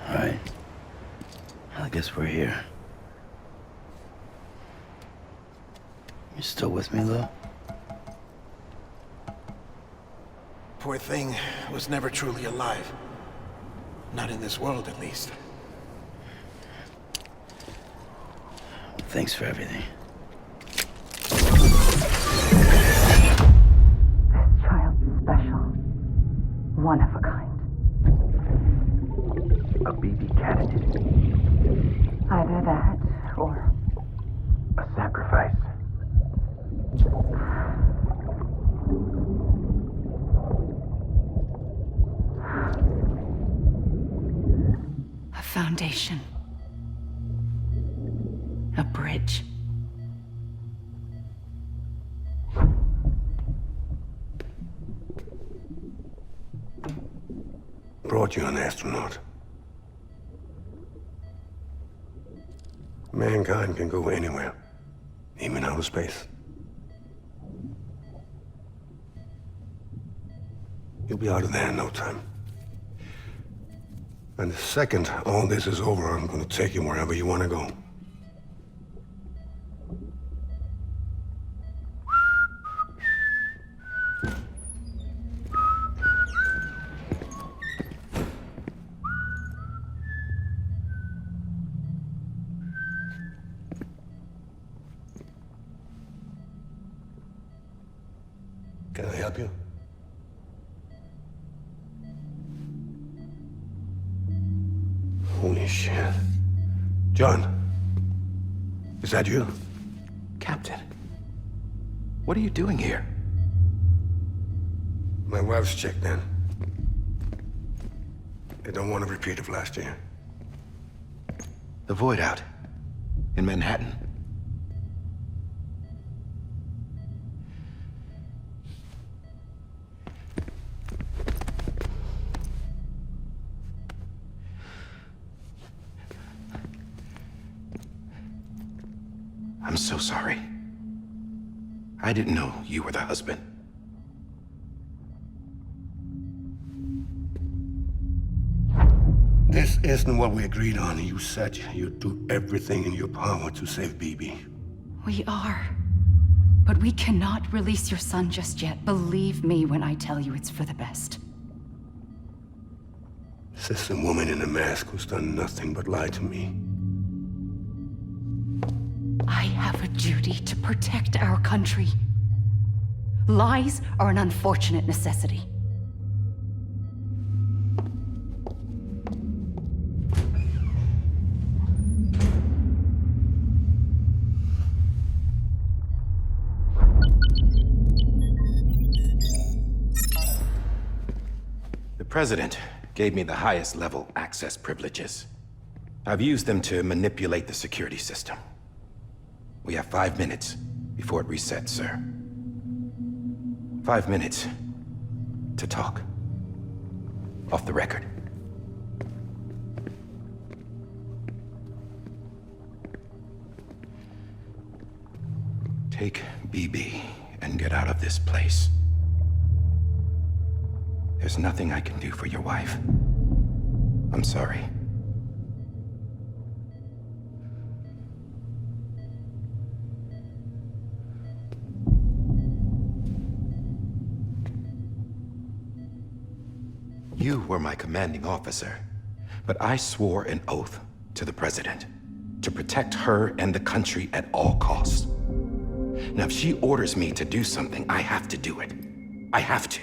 Right. I guess we're here. You still with me, Lou? Poor thing was never truly alive. Not in this world, at least. Thanks for everything. This child's special. One of a kind. A BB candidate. Either that, or A sacrifice. foundation. A bridge. Brought you an astronaut. Mankind can go anywhere, even outer space. You'll be out of there in no time. And the second all this is over, I'm gonna take you wherever you wanna go. Can I help you? Holy shit. John, is that you? Captain, what are you doing here? My wife's checked in. They don't want a repeat of last year. The Void out. In Manhattan. I'm so sorry. I didn't know you were the husband. This isn't what we agreed on. You said you'd do everything in your power to save BB. We are. But we cannot release your son just yet. Believe me when I tell you it's for the best. This is a woman in a mask who's done nothing but lie to me. I have a duty to protect our country. Lies are an unfortunate necessity. The President gave me the highest level access privileges. I've used them to manipulate the security system. We have 5 minutes before it resets, sir. 5 minutes to talk. Off the record. Take BB and get out of this place. There's nothing I can do for your wife. I'm sorry. You were my commanding officer, but I swore an oath to the President to protect her and the country at all costs. Now, if she orders me to do something, I have to do it. I have to.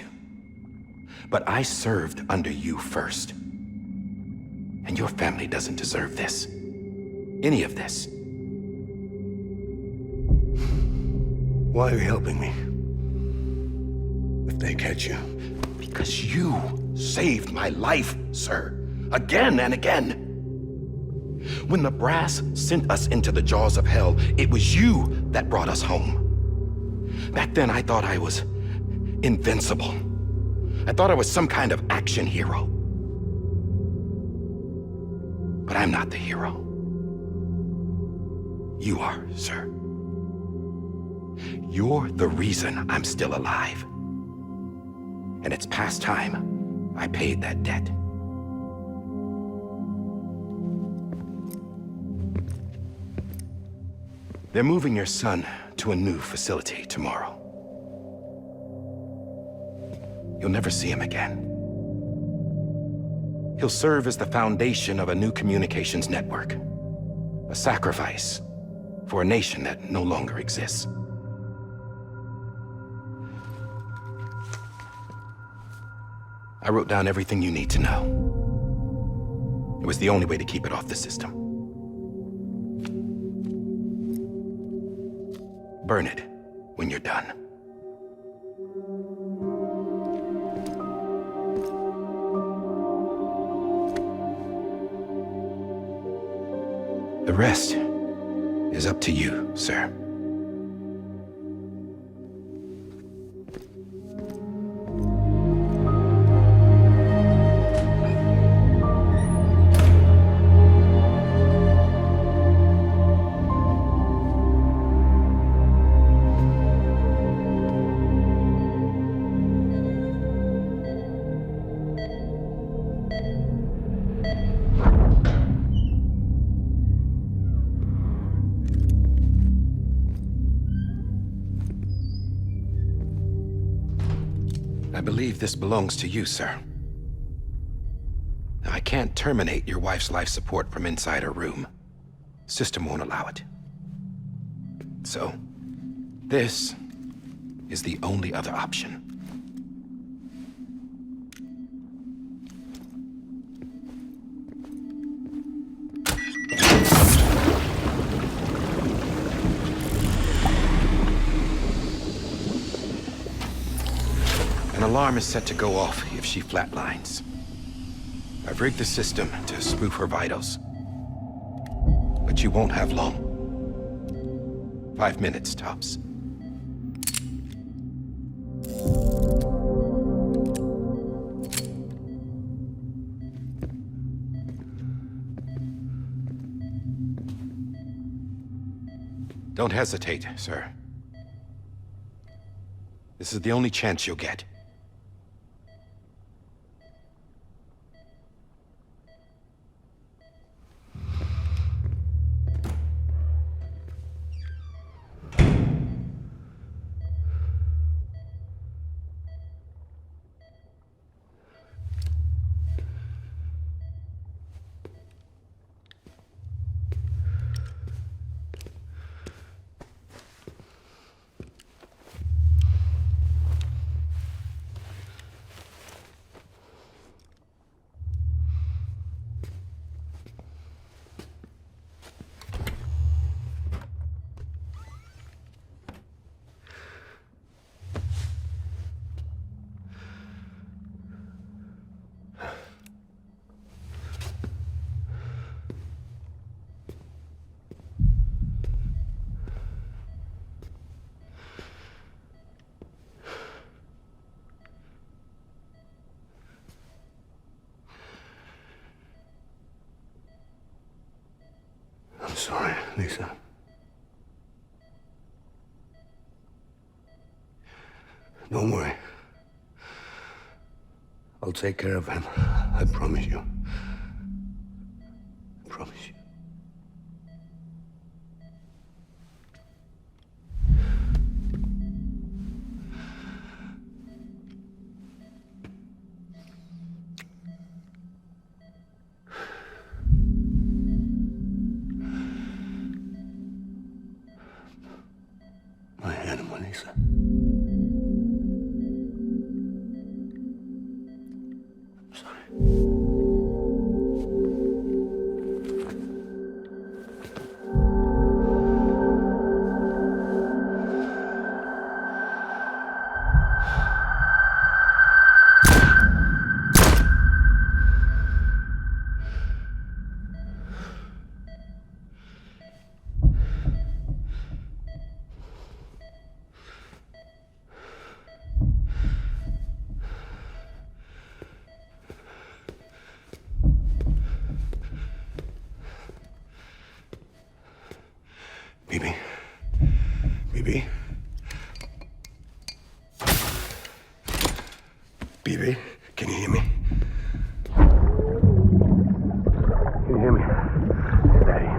But I served under you first. And your family doesn't deserve this. Any of this. Why are you helping me? If they catch you. Because you saved my life, sir. Again and again. When the brass sent us into the jaws of hell, it was you that brought us home. Back then, I thought I was invincible. I thought I was some kind of action hero. But I'm not the hero. You are, sir. You're the reason I'm still alive. And it's past time I paid that debt. They're moving your son to a new facility tomorrow. You'll never see him again. He'll serve as the foundation of a new communications network. A sacrifice for a nation that no longer exists. I wrote down everything you need to know. It was the only way to keep it off the system. Burn it when you're done. The rest is up to you, sir. I believe this belongs to you, sir. Now, I can't terminate your wife's life support from inside her room. System won't allow it. So, this is the only other option. An alarm is set to go off if she flatlines. I've rigged the system to spoof her vitals. But you won't have long. 5 minutes, tops. Don't hesitate, sir. This is the only chance you'll get. I'm sorry, Lisa. Don't worry. I'll take care of him. I promise you. I promise you. My animal, Lisa. I'm sorry. Bibi. Bibi. Bibi, can you hear me? Can you hear me? Steady.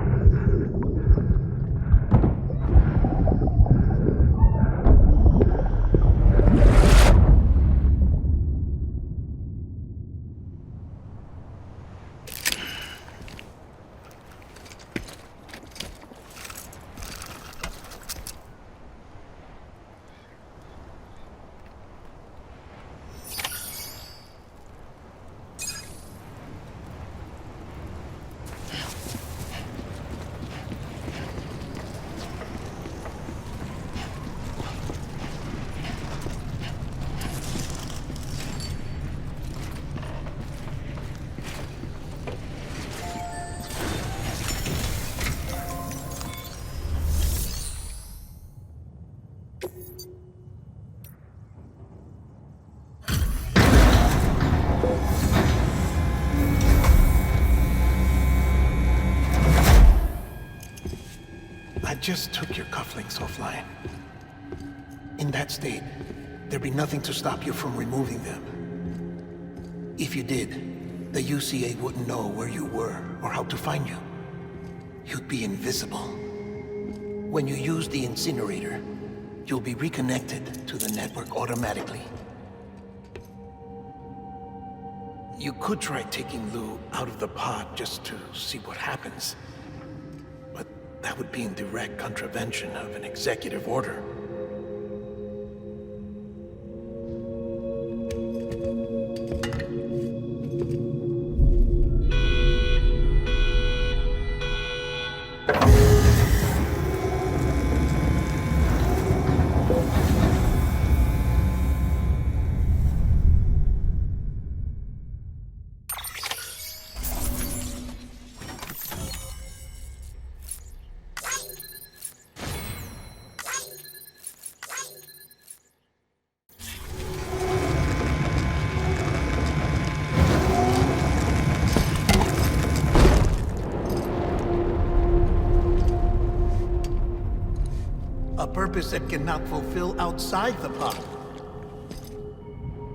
just took your cufflinks offline. In that state, there'd be nothing to stop you from removing them. If you did, the UCA wouldn't know where you were or how to find you. You'd be invisible. When you use the incinerator, you'll be reconnected to the network automatically. You could try taking Lou out of the pod just to see what happens. But that would be in direct contravention of an executive order. A purpose that cannot fulfill outside the pod.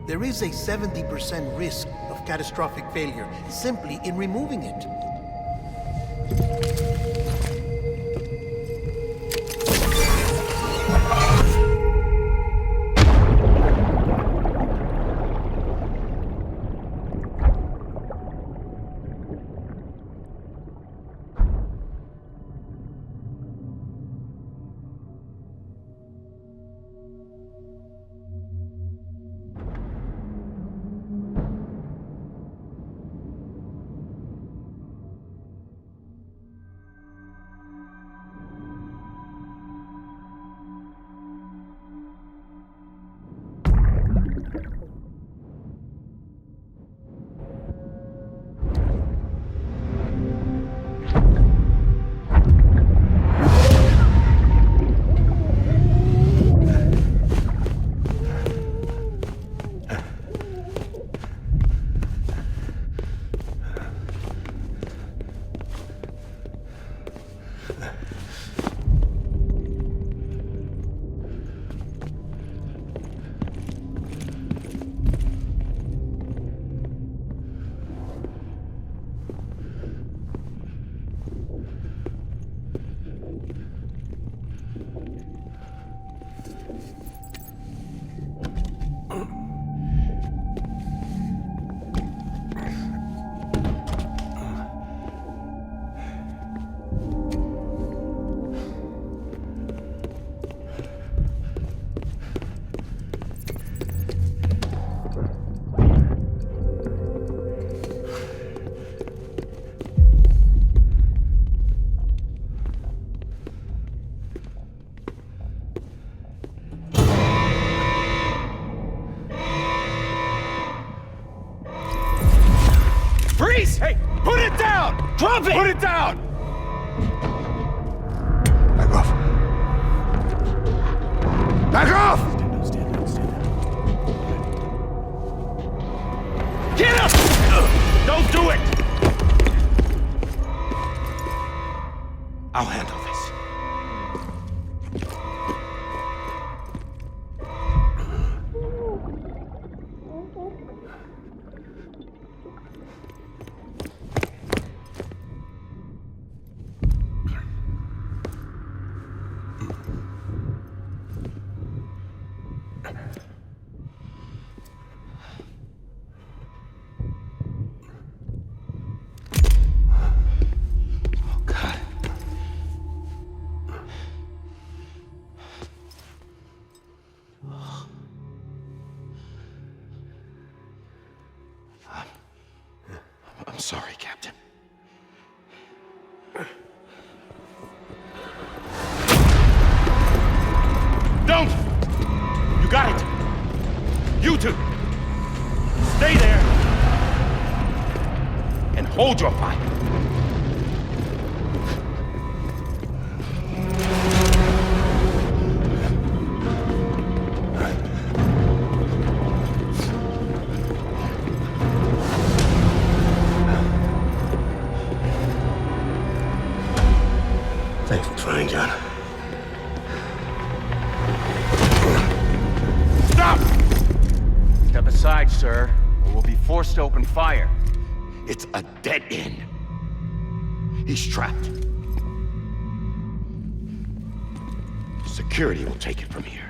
There is a 70% risk of catastrophic failure simply in removing it. Freeze! Hey, put it down! Drop it! Put it down! Back off. Back off! Get up! Don't do it! I'll handle this. I'm sorry, Captain. Don't! You got it! You two! Stay there! And hold your fire! Thanks for trying, John. aside, sir, or we'll be forced to open fire. It's a dead end. He's trapped. Security will take it from here.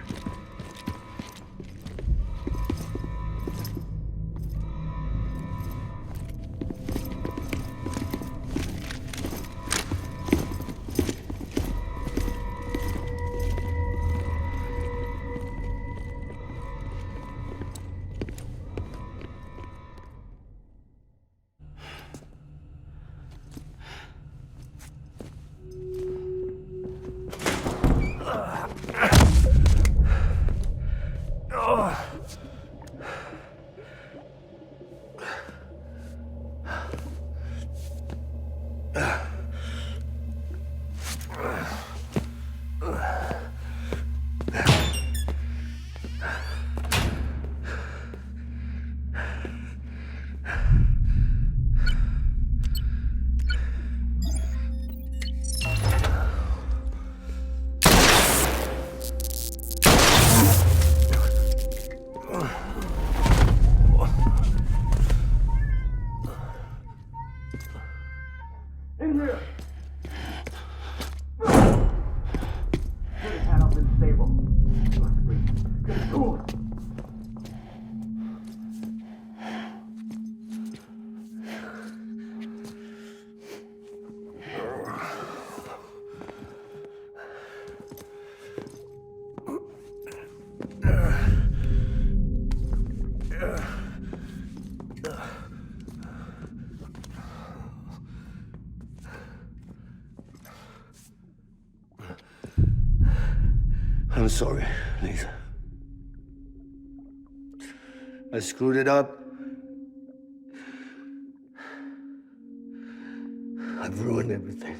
I'm sorry, Lisa. I screwed it up. I've ruined everything.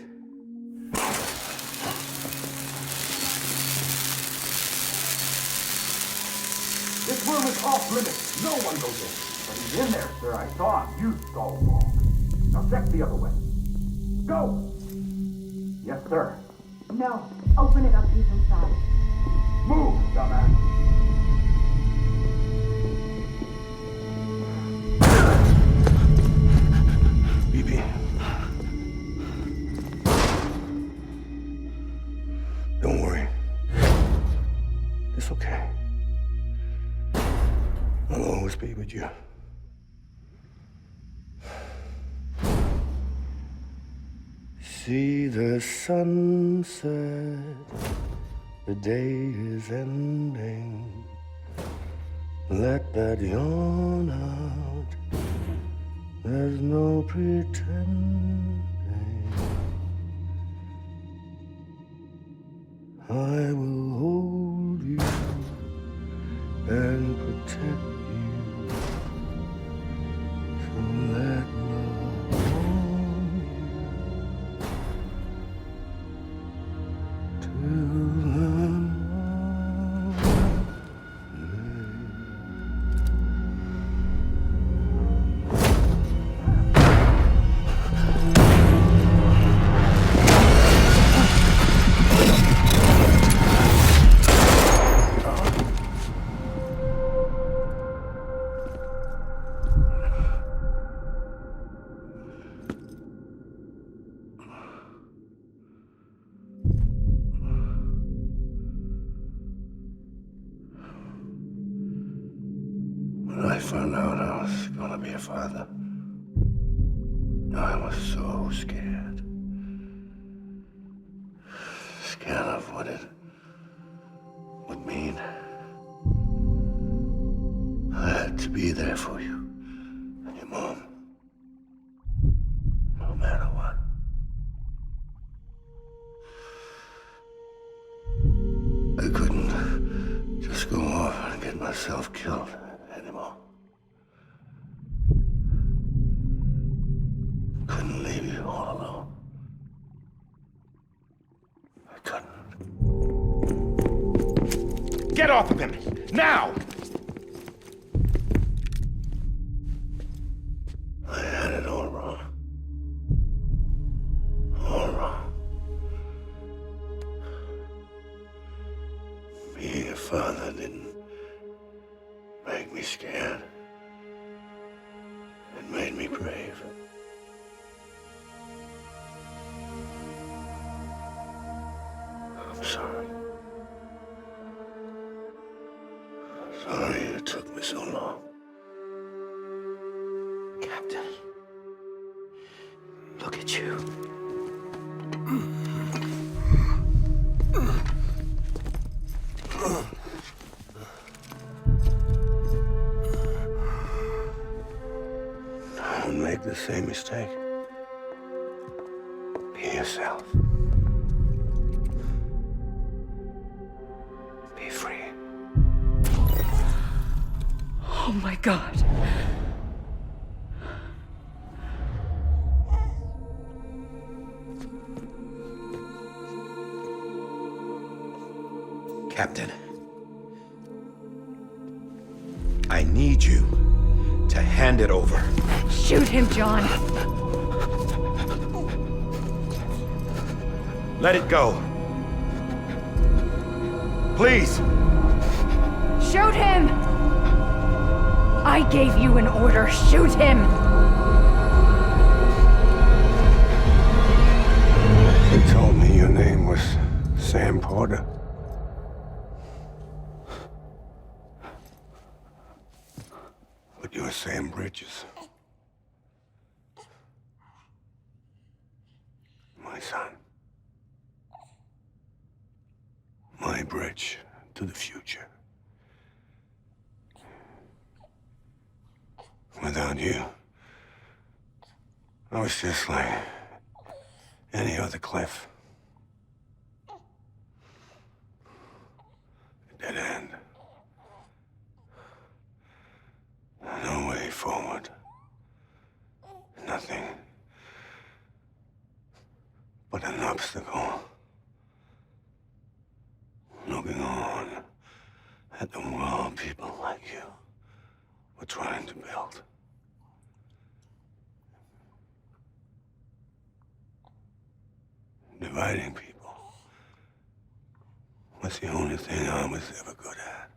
This room is off limits. No one goes in. But he's in there, sir. I saw him. You stalled wrong. Now check the other way. Go! Yes, sir. No. Open it up. He's inside. Move, dumbass. BB. Don't worry. It's okay. I'll always be with you. See the sunset. The day is ending. Let that yawn out. There's no pretending. I will hold you and protect you. So let love warm you till the When I found out I was gonna be a father, I was so scared. Scared of what it would mean. I had to be there for you and your mom, no matter what. I couldn't just go off and get myself killed anymore. Couldn't leave you all alone. I couldn't. Get off of him! Now! I had it all wrong. All wrong. Being a father didn't make me scared. Look at you. Don't make the same mistake. Be yourself. Be free. Oh my God. Captain, I need you to hand it over. Shoot him, John. Let it go. Please. Shoot him! I gave you an order. Shoot him! You told me your name was Sam Porter. But you're Sam Bridges. My son. My bridge to the future. Without you, I was just like any other Cliff. A dead end. No way forward. Nothing but an obstacle. Looking on at the world people like you were trying to build. Dividing people was the only thing I was ever good at.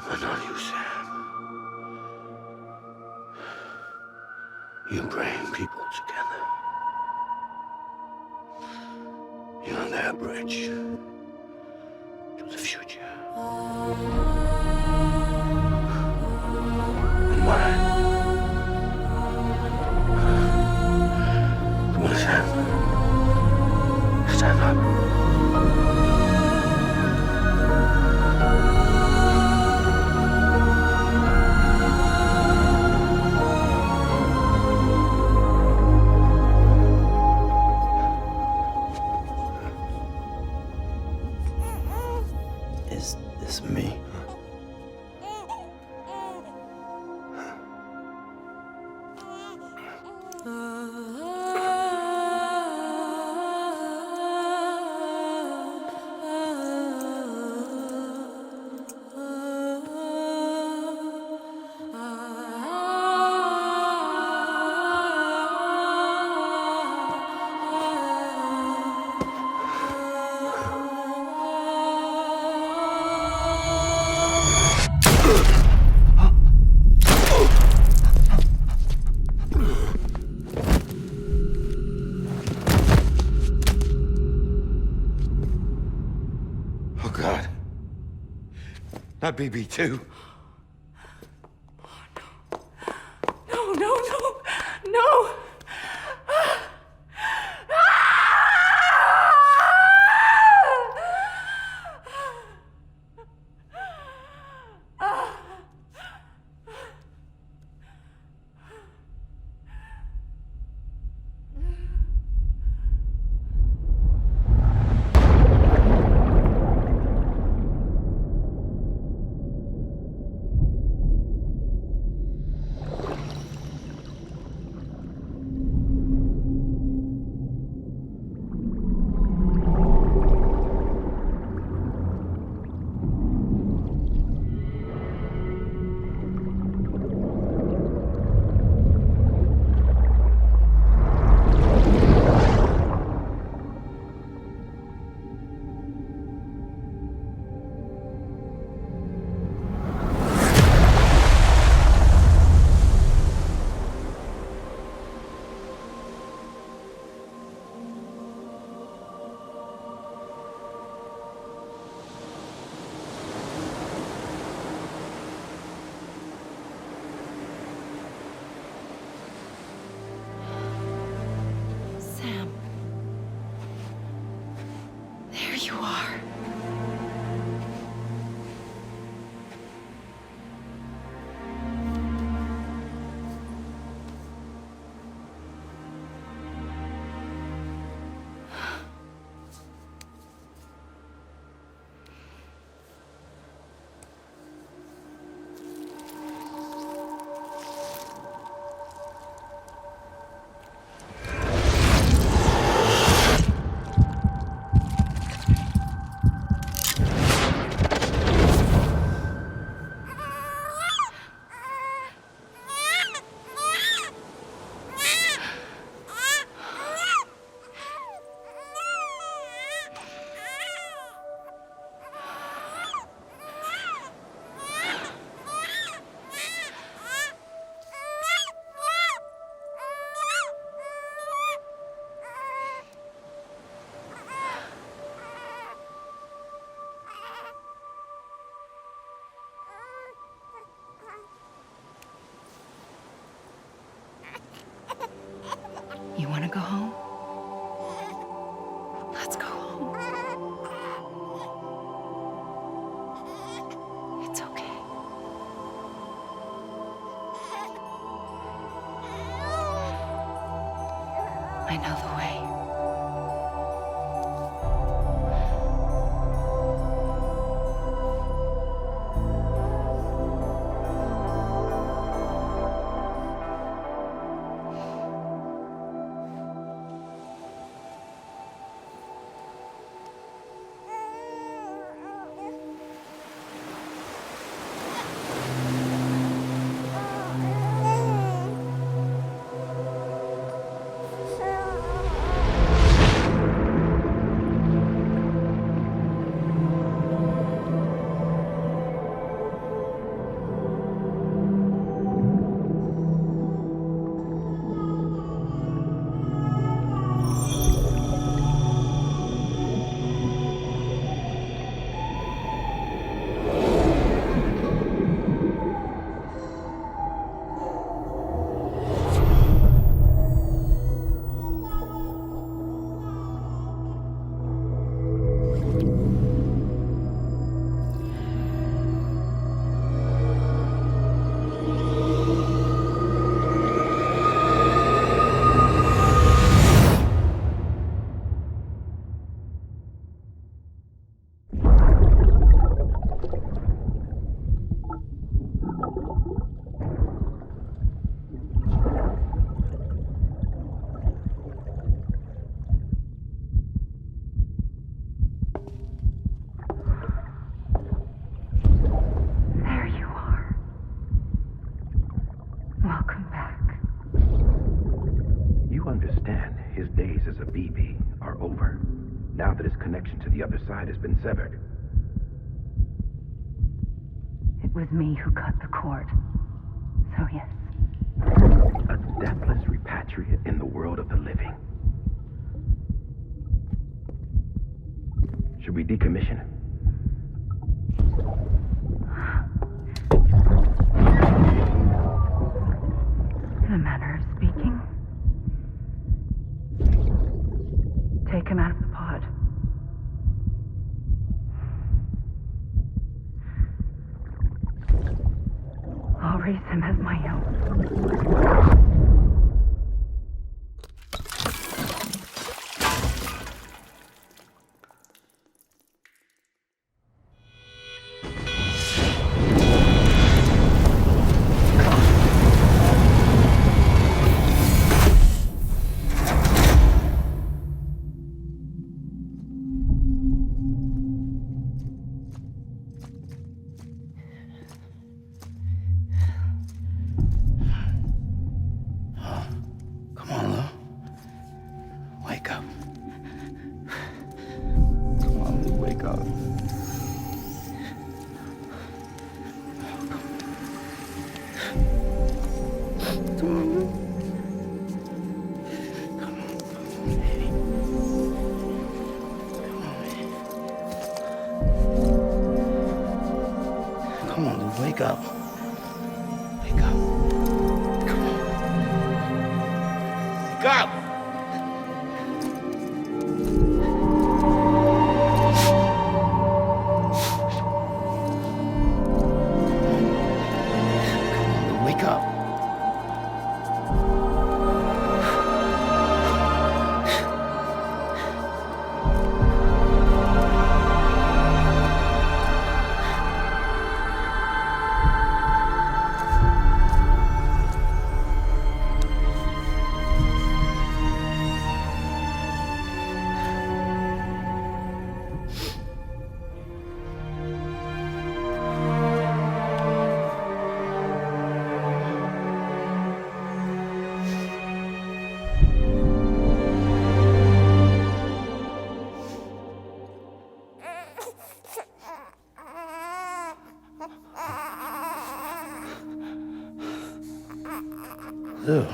But not you, Sam. You bring people together. You're their bridge to the future. And mine. Come on, Sam. Stand up. Is this me? Oh, God. Not BB2. No, no, no, no! you are. You want to go home? Let's go home. It's okay. I know the way. Now that his connection to the other side has been severed. It was me who cut the cord. So yes. A deathless repatriate in the world of the living. Should we decommission him? In a manner of speaking. Take him out of the pod. I'll raise him as my own. Come on, Lou, wake up. Wake up. Come on. Wake up! Lou.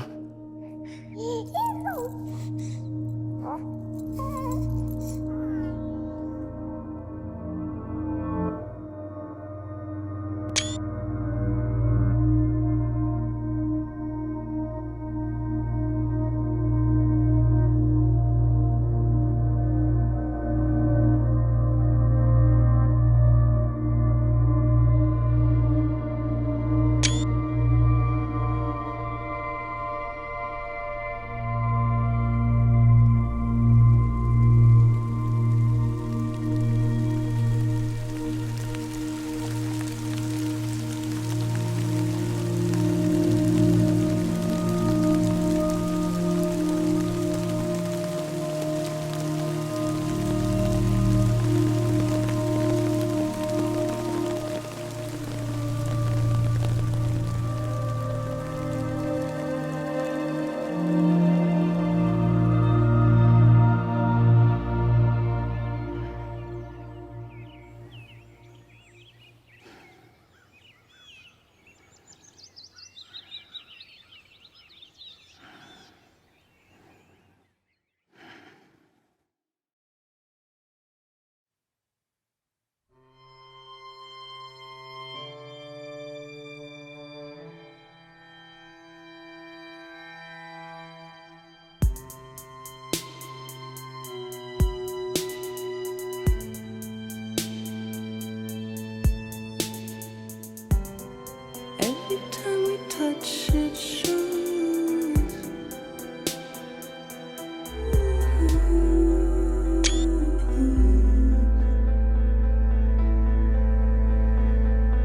Every time we touch it shows.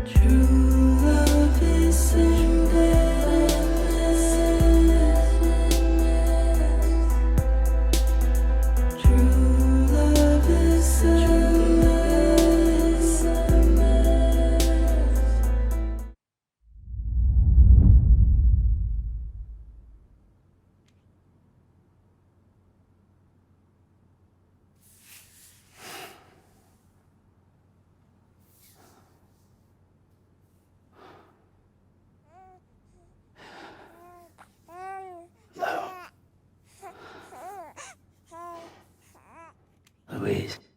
True love is endless. True love is endless. Louise.